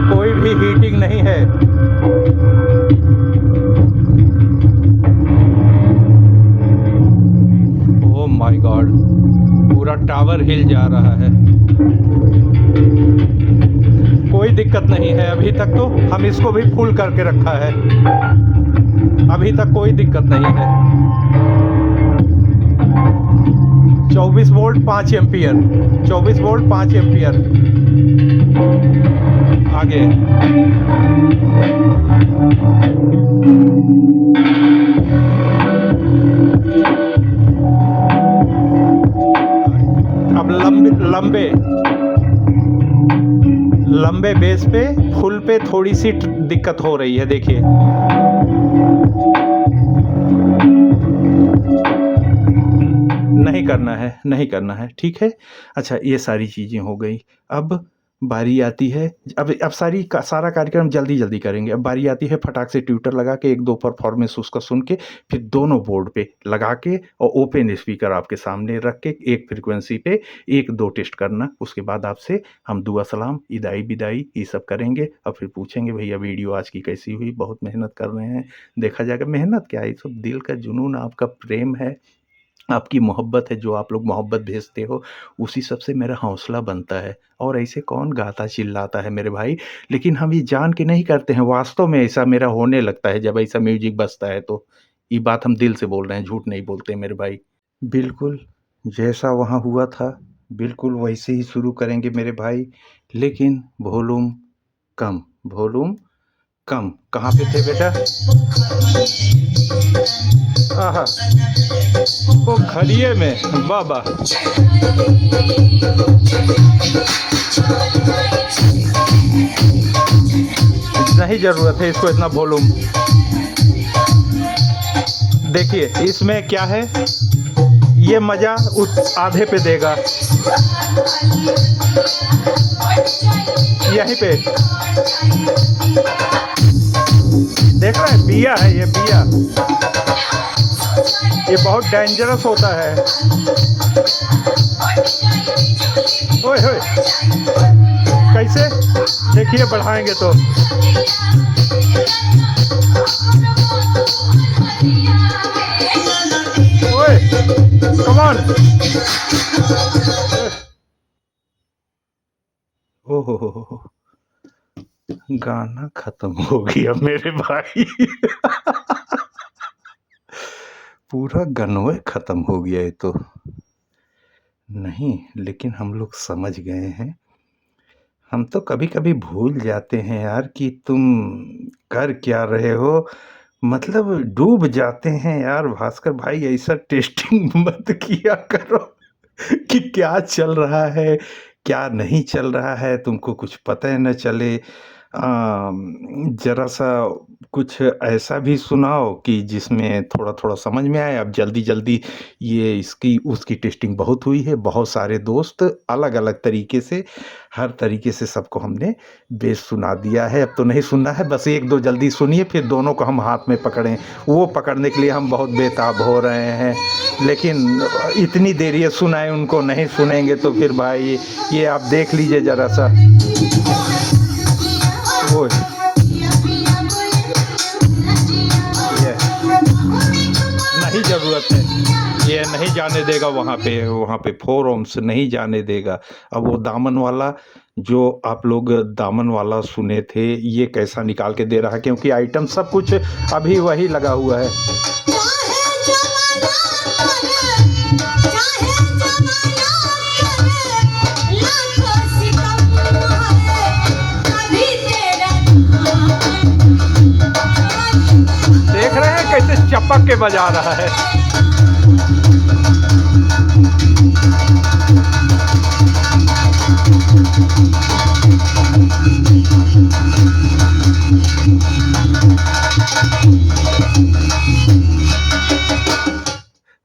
Speaker 1: कोई भी हीटिंग नहीं है। ओह माय गॉड, पूरा टावर हिल जा रहा है। कोई दिक्कत नहीं है अभी तक, तो हम इसको भी फुल करके रखा है, अभी तक कोई दिक्कत नहीं है। 24 वोल्ट 5 एम्पियर, 24 वोल्ट 5 एम्पियर। आगे अब लंबे बेस पे, फुल पे थोड़ी सी दिक्कत हो रही है, देखिए। नहीं करना है, ठीक है। अच्छा, ये सारी चीज़ें हो गई। अब बारी आती है, अब सारा कार्यक्रम जल्दी करेंगे। अब बारी आती है फटाक से ट्यूटर लगा के 1-2 परफॉर्मेंस उसका सुन के, फिर दोनों बोर्ड पे लगा के और ओपन स्पीकर आपके सामने रख के एक फ्रीक्वेंसी पे 1-2 टेस्ट करना। उसके बाद आपसे हम दुआ सलाम, इदाई बिदाई ये सब करेंगे और फिर पूछेंगे भैया वीडियो आज की कैसी हुई। बहुत मेहनत कर रहे हैं, देखा जाएगा। मेहनत क्या है, ये सब दिल का जुनून, आपका प्रेम है, आपकी मोहब्बत है, जो आप लोग मोहब्बत भेजते हो, उसी सब से मेरा हौसला बनता है। और ऐसे कौन गाता चिल्लाता है मेरे भाई, लेकिन हम ये जान के नहीं करते हैं, वास्तव में ऐसा मेरा होने लगता है जब ऐसा म्यूजिक बजता है। तो ये बात हम दिल से बोल रहे हैं, झूठ नहीं बोलते मेरे भाई। बिल्कुल जैसा वहाँ हुआ था, बिल्कुल वैसे ही शुरू करेंगे मेरे भाई, लेकिन वॉल्यूम कम। कहाँ पे थे बेटा? आहा, वो खड़िए में, बाबा। नहीं ज़रूरत है इसको इतना वॉल्यूम। देखिए इसमें क्या है, ये मज़ा उस आधे पे देगा, यहीं पे। देख रहे हैं, बिया है ये, बिया। ये बहुत डेंजरस होता है। ओए होए, कैसे? देखिए बढ़ाएंगे तो ओए, कम ऑन। ओहो, गाना खत्म हो गया मेरे भाई। पूरा गनवे खत्म हो गया ये तो। नहीं, लेकिन हम लोग समझ गए हैं। हम तो कभी-कभी भूल जाते हैं यार कि तुम कर क्या रहे हो। मतलब डूब जाते हैं यार भास्कर भाई, ऐसा टेस्टिंग मत किया करो कि क्या चल रहा है, क्या नहीं चल रहा है, तुमको कुछ पता ही ना चले। ज़रा-सा कुछ ऐसा भी सुनाओ कि जिसमें थोड़ा-थोड़ा समझ में आए। अब जल्दी-जल्दी ये इसकी उसकी टेस्टिंग बहुत हुई है, बहुत सारे दोस्त अलग-अलग तरीके से, हर तरीके से सबको हमने बेश सुना दिया है। अब तो नहीं सुनना है, बस 1-2 जल्दी सुनिए, फिर दोनों को हम हाथ में पकड़ें। वो पकड़ने के लिए हम बहुत बेताब हो रहे हैं, लेकिन इतनी देर ये सुनाए उनको नहीं सुनेंगे तो फिर भाई ये आप देख लीजिए ज़रा-सा। वो ये नहीं ज़रूरत है, ये नहीं जाने देगा वहाँ पे 4 ओम्स नहीं जाने देगा। अब वो दामन वाला जो आप लोग दामन वाला सुने थे, ये कैसा निकाल के दे रहा है, क्योंकि आइटम सब कुछ अभी वही लगा हुआ है। देख रहे हैं कैसे चपक के बजा रहा है।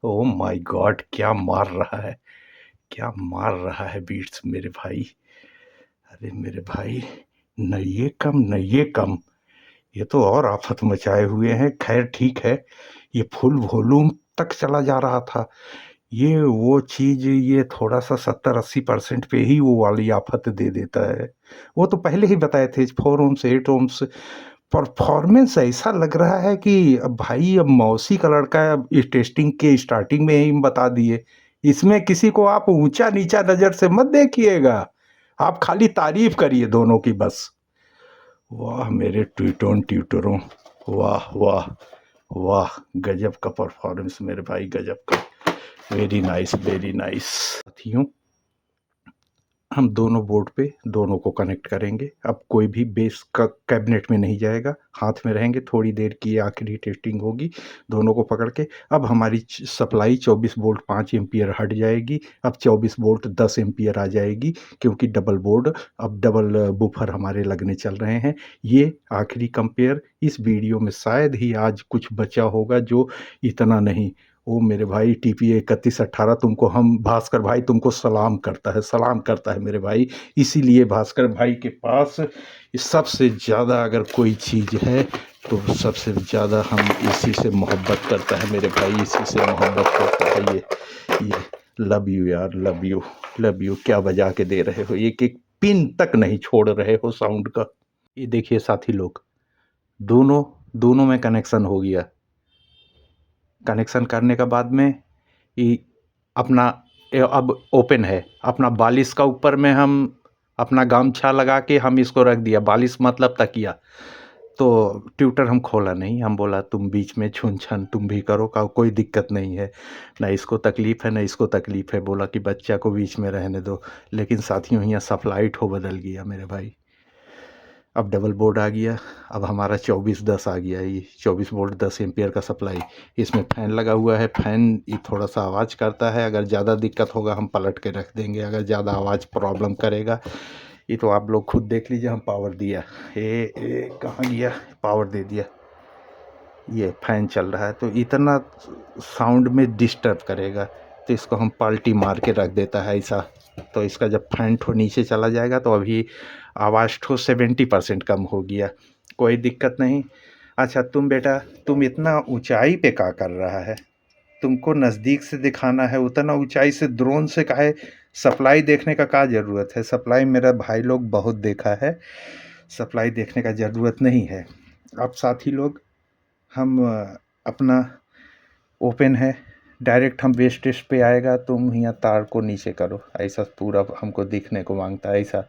Speaker 1: Oh my God! क्या मार रहा है, क्या मार रहा है बीट्स मेरे भाई। अरे मेरे भाई, न ये कम न ये कम, ये तो और आफत मचाए हुए हैं। खैर ठीक है, ये फुल वॉल्यूम तक चला जा रहा था। ये वो चीज़ ये थोड़ा-सा 70-80% पे ही वो वाली आफत दे देता है। वो तो पहले ही बताए थे 4 ओम्स 8 ओम्स। परफॉर्मेंस ऐसा लग रहा है कि अब भाई अब मौसी का लड़का इस टेस्टिंग के स्टार्टिंग में ही बता दिए। इसमें किसी को आप ऊँचा-नीचा नज़र से मत देखिएगा। आप खाली तारीफ़ करिए दोनों की बस। वाह मेरे ट्यूटरों, वाह, वाह, वाह! गज़ब का परफॉर्मेंस मेरे भाई, गज़ब का। Very nice, very nice. साथियों, हम दोनों बोर्ड पे दोनों को कनेक्ट करेंगे। अब कोई भी बेस का कैबिनेट में नहीं जाएगा, हाथ में रहेंगे। थोड़ी देर की आखिरी टेस्टिंग होगी दोनों को पकड़ के। अब हमारी सप्लाई 24 वोल्ट 5 एम्पीयर हट जाएगी। अब 24 वोल्ट 10 एम्पीयर आ जाएगी, क्योंकि डबल बोर्ड अब डबल बूफर हमारे लगने चल रहे हैं। ये आखिरी कंपेयर इस वीडियो में शायद ही आज कुछ बचा होगा जो इतना नहीं। ओ मेरे भाई TPA 3118 तुमको हम भास्कर भाई तुमको सलाम करता है मेरे भाई। इसीलिए भास्कर भाई के पास सबसे ज़्यादा अगर कोई चीज़ है तो सबसे ज़्यादा हम इसी से मोहब्बत करता है मेरे भाई, इसी से मोहब्बत करता है ये लव यू यार, लव यू। क्या बजा के दे रहे हो, एक-एक पिन तक नहीं छोड़ रहे हो साउंड का। ये देखिए साथी लोग, दोनों में कनेक्शन हो गया। कनेक्शन करने के बाद में ये अपना अब ओपन है। अपना बालिश का ऊपर में हम अपना गमछा लगा के हम इसको रख दिया, बालिश मतलब तकिया। तो ट्यूटर हम खोला नहीं, हम बोला तुम बीच में छुन-छन तुम भी करो का कोई दिक्कत नहीं है, ना इसको तकलीफ़ है ना इसको तकलीफ़ है। बोला कि बच्चा को बीच में रहने दो। लेकिन साथियों यहाँ सप्लाइट हो बदल गया मेरे भाई। अब डबल बोर्ड आ गया। अब हमारा 24-10 आ गया, ये 24 वोल्ट 10 एम्पीयर का सप्लाई। इसमें फ़ैन लगा हुआ है। फ़ैन ये थोड़ा-सा आवाज़ करता है, अगर ज़्यादा दिक्कत होगा हम पलट के रख देंगे, अगर ज़्यादा आवाज़ प्रॉब्लम करेगा। ये तो आप लोग खुद देख लीजिए। हम पावर दिया, कहाँ गया, पावर दे दिया। ये फ़ैन चल रहा है तो इतना साउंड में डिस्टर्ब करेगा, तो इसको हम पलटी मार के रख देता है ऐसा। तो इसका जब फैन ठो नीचे चला जाएगा तो अभी आवाज़ ठो 70% कम हो गया, कोई दिक्कत नहीं। अच्छा तुम बेटा, तुम इतना ऊंचाई पे क्या कर रहा है? तुमको नज़दीक से दिखाना है, उतना ऊंचाई से ड्रोन से काहे सप्लाई देखने का क्या ज़रूरत है? सप्लाई मेरा भाई लोग बहुत देखा है, सप्लाई देखने का ज़रूरत नहीं है। अब साथी लोग, हम अपना ओपन है, डायरेक्ट हम बेस टेस्ट पे आएगा। तुम यहाँ तार को नीचे करो, ऐसा पूरा हमको दिखने को मांगता है, ऐसा।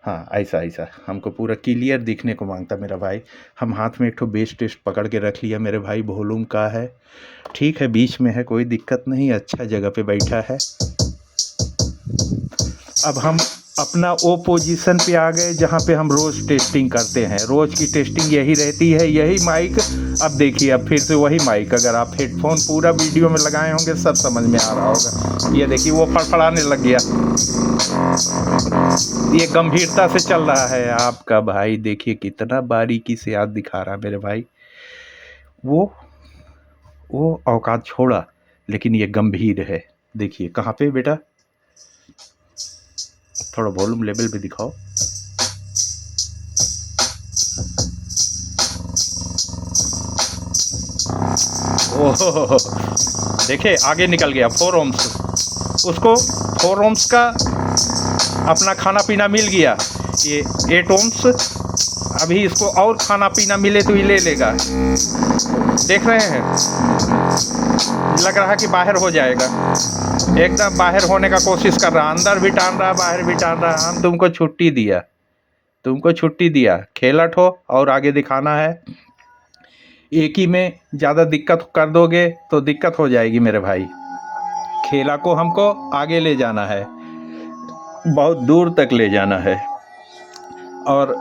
Speaker 1: हाँ ऐसा हमको पूरा क्लियर दिखने को मांगता मेरा भाई। हम हाथ में एक ठो बेस टेस्ट पकड़ के रख लिया मेरे भाई। वॉल्यूम का है, ठीक है, बीच में है, कोई दिक्कत नहीं, अच्छा जगह पे बैठा है। अब हम अपना वो पोजीशन पे आ गए जहाँ पे हम रोज़ टेस्टिंग करते हैं। रोज़ की टेस्टिंग यही रहती है, यही माइक अब देखिए, अब फिर से वही माइक, अगर आप हेडफोन पूरा वीडियो में लगाए होंगे सब समझ में आ रहा होगा। ये देखिए वो फड़फड़ाने लग गया। ये गंभीरता से चल रहा है आपका भाई, देखिए कितना बारीकी से याद दिखा रहा है मेरे भाई। वो औकात छोड़ा, लेकिन ये गंभीर है। देखिए कहाँ पे बेटा, थोड़ा वॉल्यूम लेवल भी दिखाओ। ओह देखिए आगे निकल गया 4 ओम्स। उसको 4 ओम्स का अपना खाना पीना मिल गया। ये 8 ओम्स, अभी इसको और खाना पीना मिले तो ये ले लेगा। देख रहे हैं, लग रहा है कि बाहर हो जाएगा। एकदम बाहर होने का कोशिश कर रहा, अंदर भी टान रहा, बाहर भी टान रहा। हम तुमको छुट्टी दिया, तुमको छुट्टी दिया, खेलट हो और आगे दिखाना है। एक ही में ज़्यादा दिक्कत कर दोगे तो दिक्कत हो जाएगी मेरे भाई। खेला को हमको आगे ले जाना है, बहुत दूर तक ले जाना है। और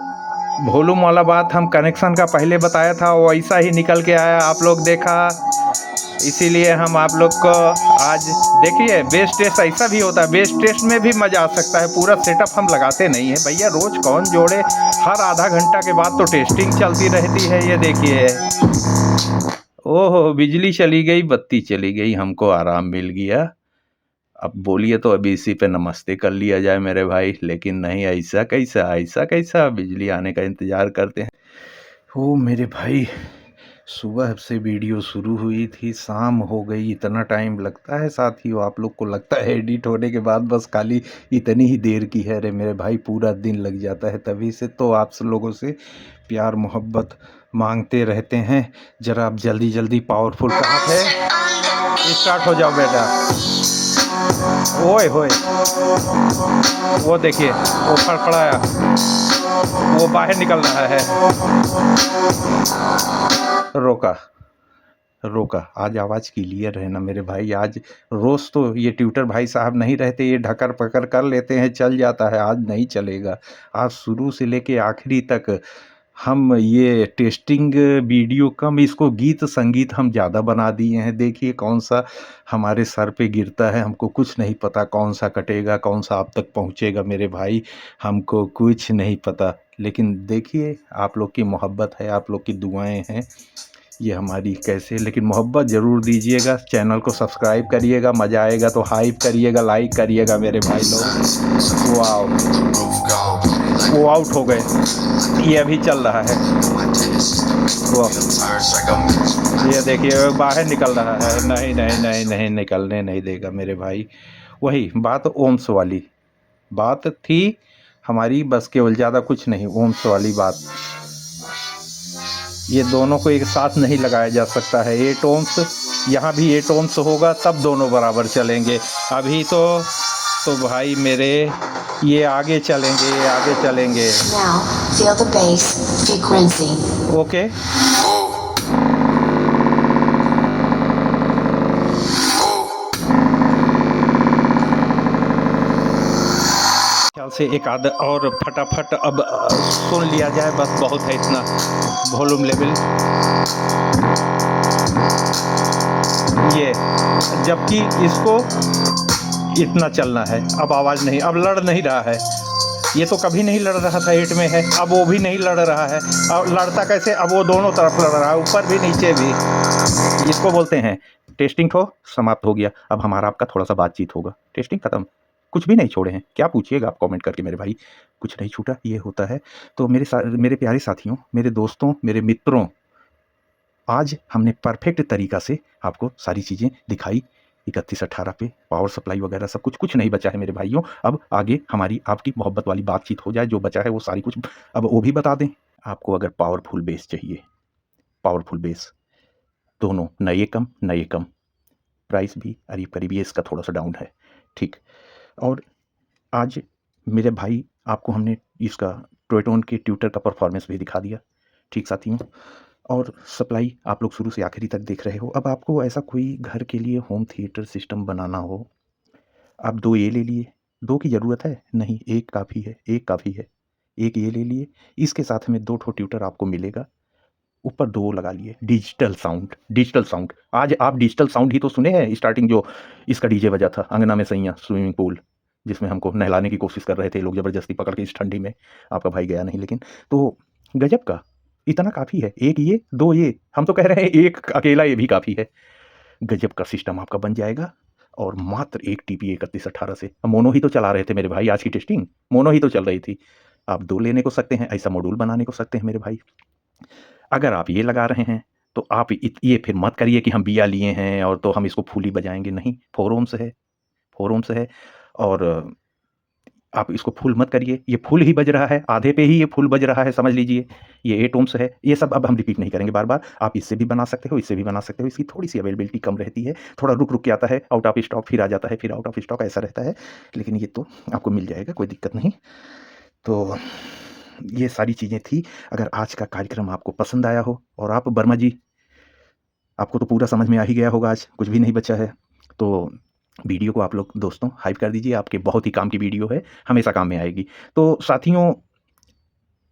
Speaker 1: वॉल्यूम वाला बात हम कनेक्शन का पहले बताया था, वो ऐसा ही निकल के आया, आप लोग देखा। इसीलिए हम आप लोग को आज देखिए, बेस टेस्ट ऐसा भी होता है, बेस टेस्ट में भी मज़ा आ सकता है। पूरा सेटअप हम लगाते नहीं है भैया, रोज़ कौन जोड़े। हर आधा घंटा के बाद तो टेस्टिंग चलती रहती है। ये देखिए, ओहो बिजली चली गई, बत्ती चली गई, हमको आराम मिल गया। अब बोलिए तो अभी इसी पे नमस्ते कर लिया जाए मेरे भाई, लेकिन नहीं, ऐसा कैसा, ऐसा कैसा, बिजली आने का इंतज़ार करते हैं। ओ मेरे भाई, सुबह से वीडियो शुरू हुई थी, शाम हो गई, इतना टाइम लगता है साथियों? आप लोग को लगता है एडिट होने के बाद बस खाली इतनी ही देर की है? अरे मेरे भाई पूरा दिन लग जाता है। तभी से तो आप लोगों से प्यार मोहब्बत मांगते रहते हैं। ज़रा आप जल्दी जल्दी पावरफुल कहाँ है, स्टार्ट हो जाओ बेटा। ओए होए, वो देखिए वो फड़फड़ाया, वो बाहर निकल रहा है। रोका रोका, आज आवाज़ क्लियर है ना मेरे भाई? आज रोज़ तो ये ट्यूटर भाई साहब नहीं रहते, ये ढकर पकड़ कर लेते हैं, चल जाता है। आज नहीं चलेगा। आज शुरू से लेके आखिरी तक हम ये टेस्टिंग वीडियो कम, इसको गीत संगीत हम ज़्यादा बना दिए हैं। देखिए कौन सा हमारे सर पे गिरता है, हमको कुछ नहीं पता। कौन सा कटेगा, कौन सा आप तक पहुँचेगा मेरे भाई, हमको कुछ नहीं पता। लेकिन देखिए, आप लोग की मोहब्बत है, आप लोग की दुआएं हैं, ये हमारी कैसे। लेकिन मोहब्बत ज़रूर दीजिएगा, चैनल को सब्सक्राइब करिएगा, मज़ा आएगा तो हाइप करिएगा, लाइक करिएगा मेरे भाई लोग। वाओ, वो आउट हो गए, ये अभी चल रहा है। ये देखिए बाहर निकल रहा है। नहीं नहीं नहीं नहीं, निकलने नहीं देगा मेरे भाई। वही बात ओम्स वाली बात थी हमारी, बस केवल, ज़्यादा कुछ नहीं। ओम्स वाली बात, ये दोनों को एक साथ नहीं लगाया जा सकता है। 8 ओम्स, यहाँ भी 8 ओम्स होगा तब दोनों बराबर चलेंगे। अभी तो भाई मेरे ये आगे चलेंगे, आगे चलेंगे।
Speaker 2: Now feel the bass frequency.
Speaker 1: Okay, ख्याल से एक आध और फटाफट अब सुन लिया जाए, बस बहुत है इतना। वॉल्यूम लेवल ये, जबकि इसको इतना चलना है। अब आवाज़ नहीं, अब लड़ नहीं रहा है। ये तो कभी नहीं लड़ रहा था, 8 में है, अब वो भी नहीं लड़ रहा है। अब लड़ता कैसे? अब वो दोनों तरफ लड़ रहा है, ऊपर भी नीचे भी। इसको बोलते हैं टेस्टिंग। तो समाप्त हो गया, अब हमारा आपका थोड़ा सा बातचीत होगा। टेस्टिंग खत्म, कुछ भी नहीं छोड़े हैं। क्या पूछिएगा आप कमेंट करके मेरे भाई, कुछ नहीं छूटा, ये होता है। तो मेरे प्यारे साथियों, मेरे दोस्तों, मेरे मित्रों, आज हमने परफेक्ट तरीक़ा से आपको सारी चीज़ें दिखाई। 31-18 पे पावर सप्लाई वगैरह सब कुछ नहीं बचा है मेरे भाइयों। अब आगे हमारी आपकी मोहब्बत वाली बातचीत हो जाए, जो बचा है वो सारी कुछ अब वो भी बता दें। आपको अगर पावरफुल बेस चाहिए, पावरफुल बेस, दोनों नए कम, नए कम, प्राइस भी करीब करीब ये इसका थोड़ा सा डाउन है, ठीक। और आज मेरे भाई आपको हमने इसका ट्रोयटोन के ट्यूटर का परफॉर्मेंस भी दिखा दिया, ठीक साथियों। और सप्लाई आप लोग शुरू से आखिरी तक देख रहे हो। अब आपको ऐसा कोई घर के लिए होम थिएटर सिस्टम बनाना हो, आप 2 ये ले लिए। 2 की ज़रूरत है? नहीं, 1 काफ़ी है, 1 काफ़ी है। 1 ये ले लिए, इसके साथ में 2 ठो ट्यूटर आपको मिलेगा। ऊपर 2 लगा लिए डिजिटल साउंड, डिजिटल साउंड। आज आप डिजिटल साउंड ही तो सुने हैं। स्टार्टिंग जो इसका डीजे बजा था, अंगना में सैयां स्विमिंग पूल, जिसमें हमको नहलाने की कोशिश कर रहे थे लोग ज़बरदस्ती पकड़ के इस ठंडी में। आपका भाई गया नहीं लेकिन। तो गज़ब का, इतना काफ़ी है। 1 ये, 2 ये, हम तो कह रहे हैं 1 अकेला ये भी काफ़ी है। गज़ब का सिस्टम आपका बन जाएगा और मात्र 1 टीपी 3118 से। मोनो ही तो चला रहे थे मेरे भाई, आज की टेस्टिंग मोनो ही तो चल रही थी। आप 2 लेने को सकते हैं, ऐसा मॉड्यूल बनाने को सकते हैं मेरे भाई। अगर आप ये लगा रहे हैं तो आप ये फिर मत करिए कि हम बिया लिए हैं और तो हम इसको फुल ही बजाएँगे, नहीं, 4 ओम से है, 4 ओम से है। और आप इसको फुल मत करिए, ये फुल ही बज रहा है, आधे पे ही ये फुल बज रहा है, समझ लीजिए। ये 8 ओम्स है, ये सब अब हम रिपीट नहीं करेंगे बार-बार। आप इससे भी बना सकते हो, इससे भी बना सकते हो। इसकी थोड़ी-सी अवेलेबिलिटी कम रहती है, थोड़ा रुक-रुक के आता है, आउट ऑफ स्टॉक फिर आ जाता है, फिर आउट ऑफ स्टॉक, ऐसा रहता है। लेकिन ये तो आपको मिल जाएगा, कोई दिक्कत नहीं। तो ये सारी चीज़ें थी। अगर आज का कार्यक्रम आपको पसंद आया हो और आप वर्मा जी, आपको तो पूरा समझ में आ ही गया होगा, आज कुछ भी नहीं बचा है। तो वीडियो को आप लोग दोस्तों हाइप कर दीजिए, आपके बहुत ही काम की वीडियो है, हमेशा काम में आएगी। तो साथियों,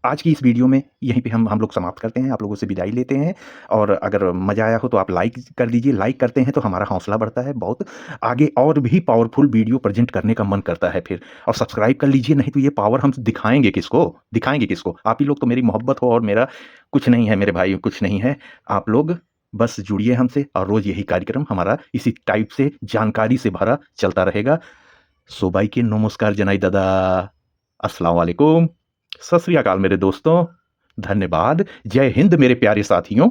Speaker 1: आज की इस वीडियो में यहीं पे हम लोग समाप्त करते हैं, आप लोगों से विदाई लेते हैं। और अगर मज़ा आया हो तो आप लाइक कर दीजिए, लाइक करते हैं तो हमारा हौसला बढ़ता है बहुत, आगे और भी पावरफुल वीडियो प्रेज़ेंट करने का मन करता है फिर। और सब्सक्राइब कर लीजिए, नहीं तो ये पावर हम दिखाएँगे किसको? दिखाएँगे किसको? आप ही लोग तो मेरी मोहब्बत हो और मेरा कुछ नहीं है मेरे भाई, कुछ नहीं है। आप लोग बस जुड़िए हमसे और रोज़ यही कार्यक्रम हमारा इसी टाइप से जानकारी से भरा चलता रहेगा। सो नमस्कार जनाई दादा। अस्सलाम वालेकुम। सत श्री अकाल मेरे दोस्तों। धन्यवाद। जय हिंद मेरे प्यारे साथियों।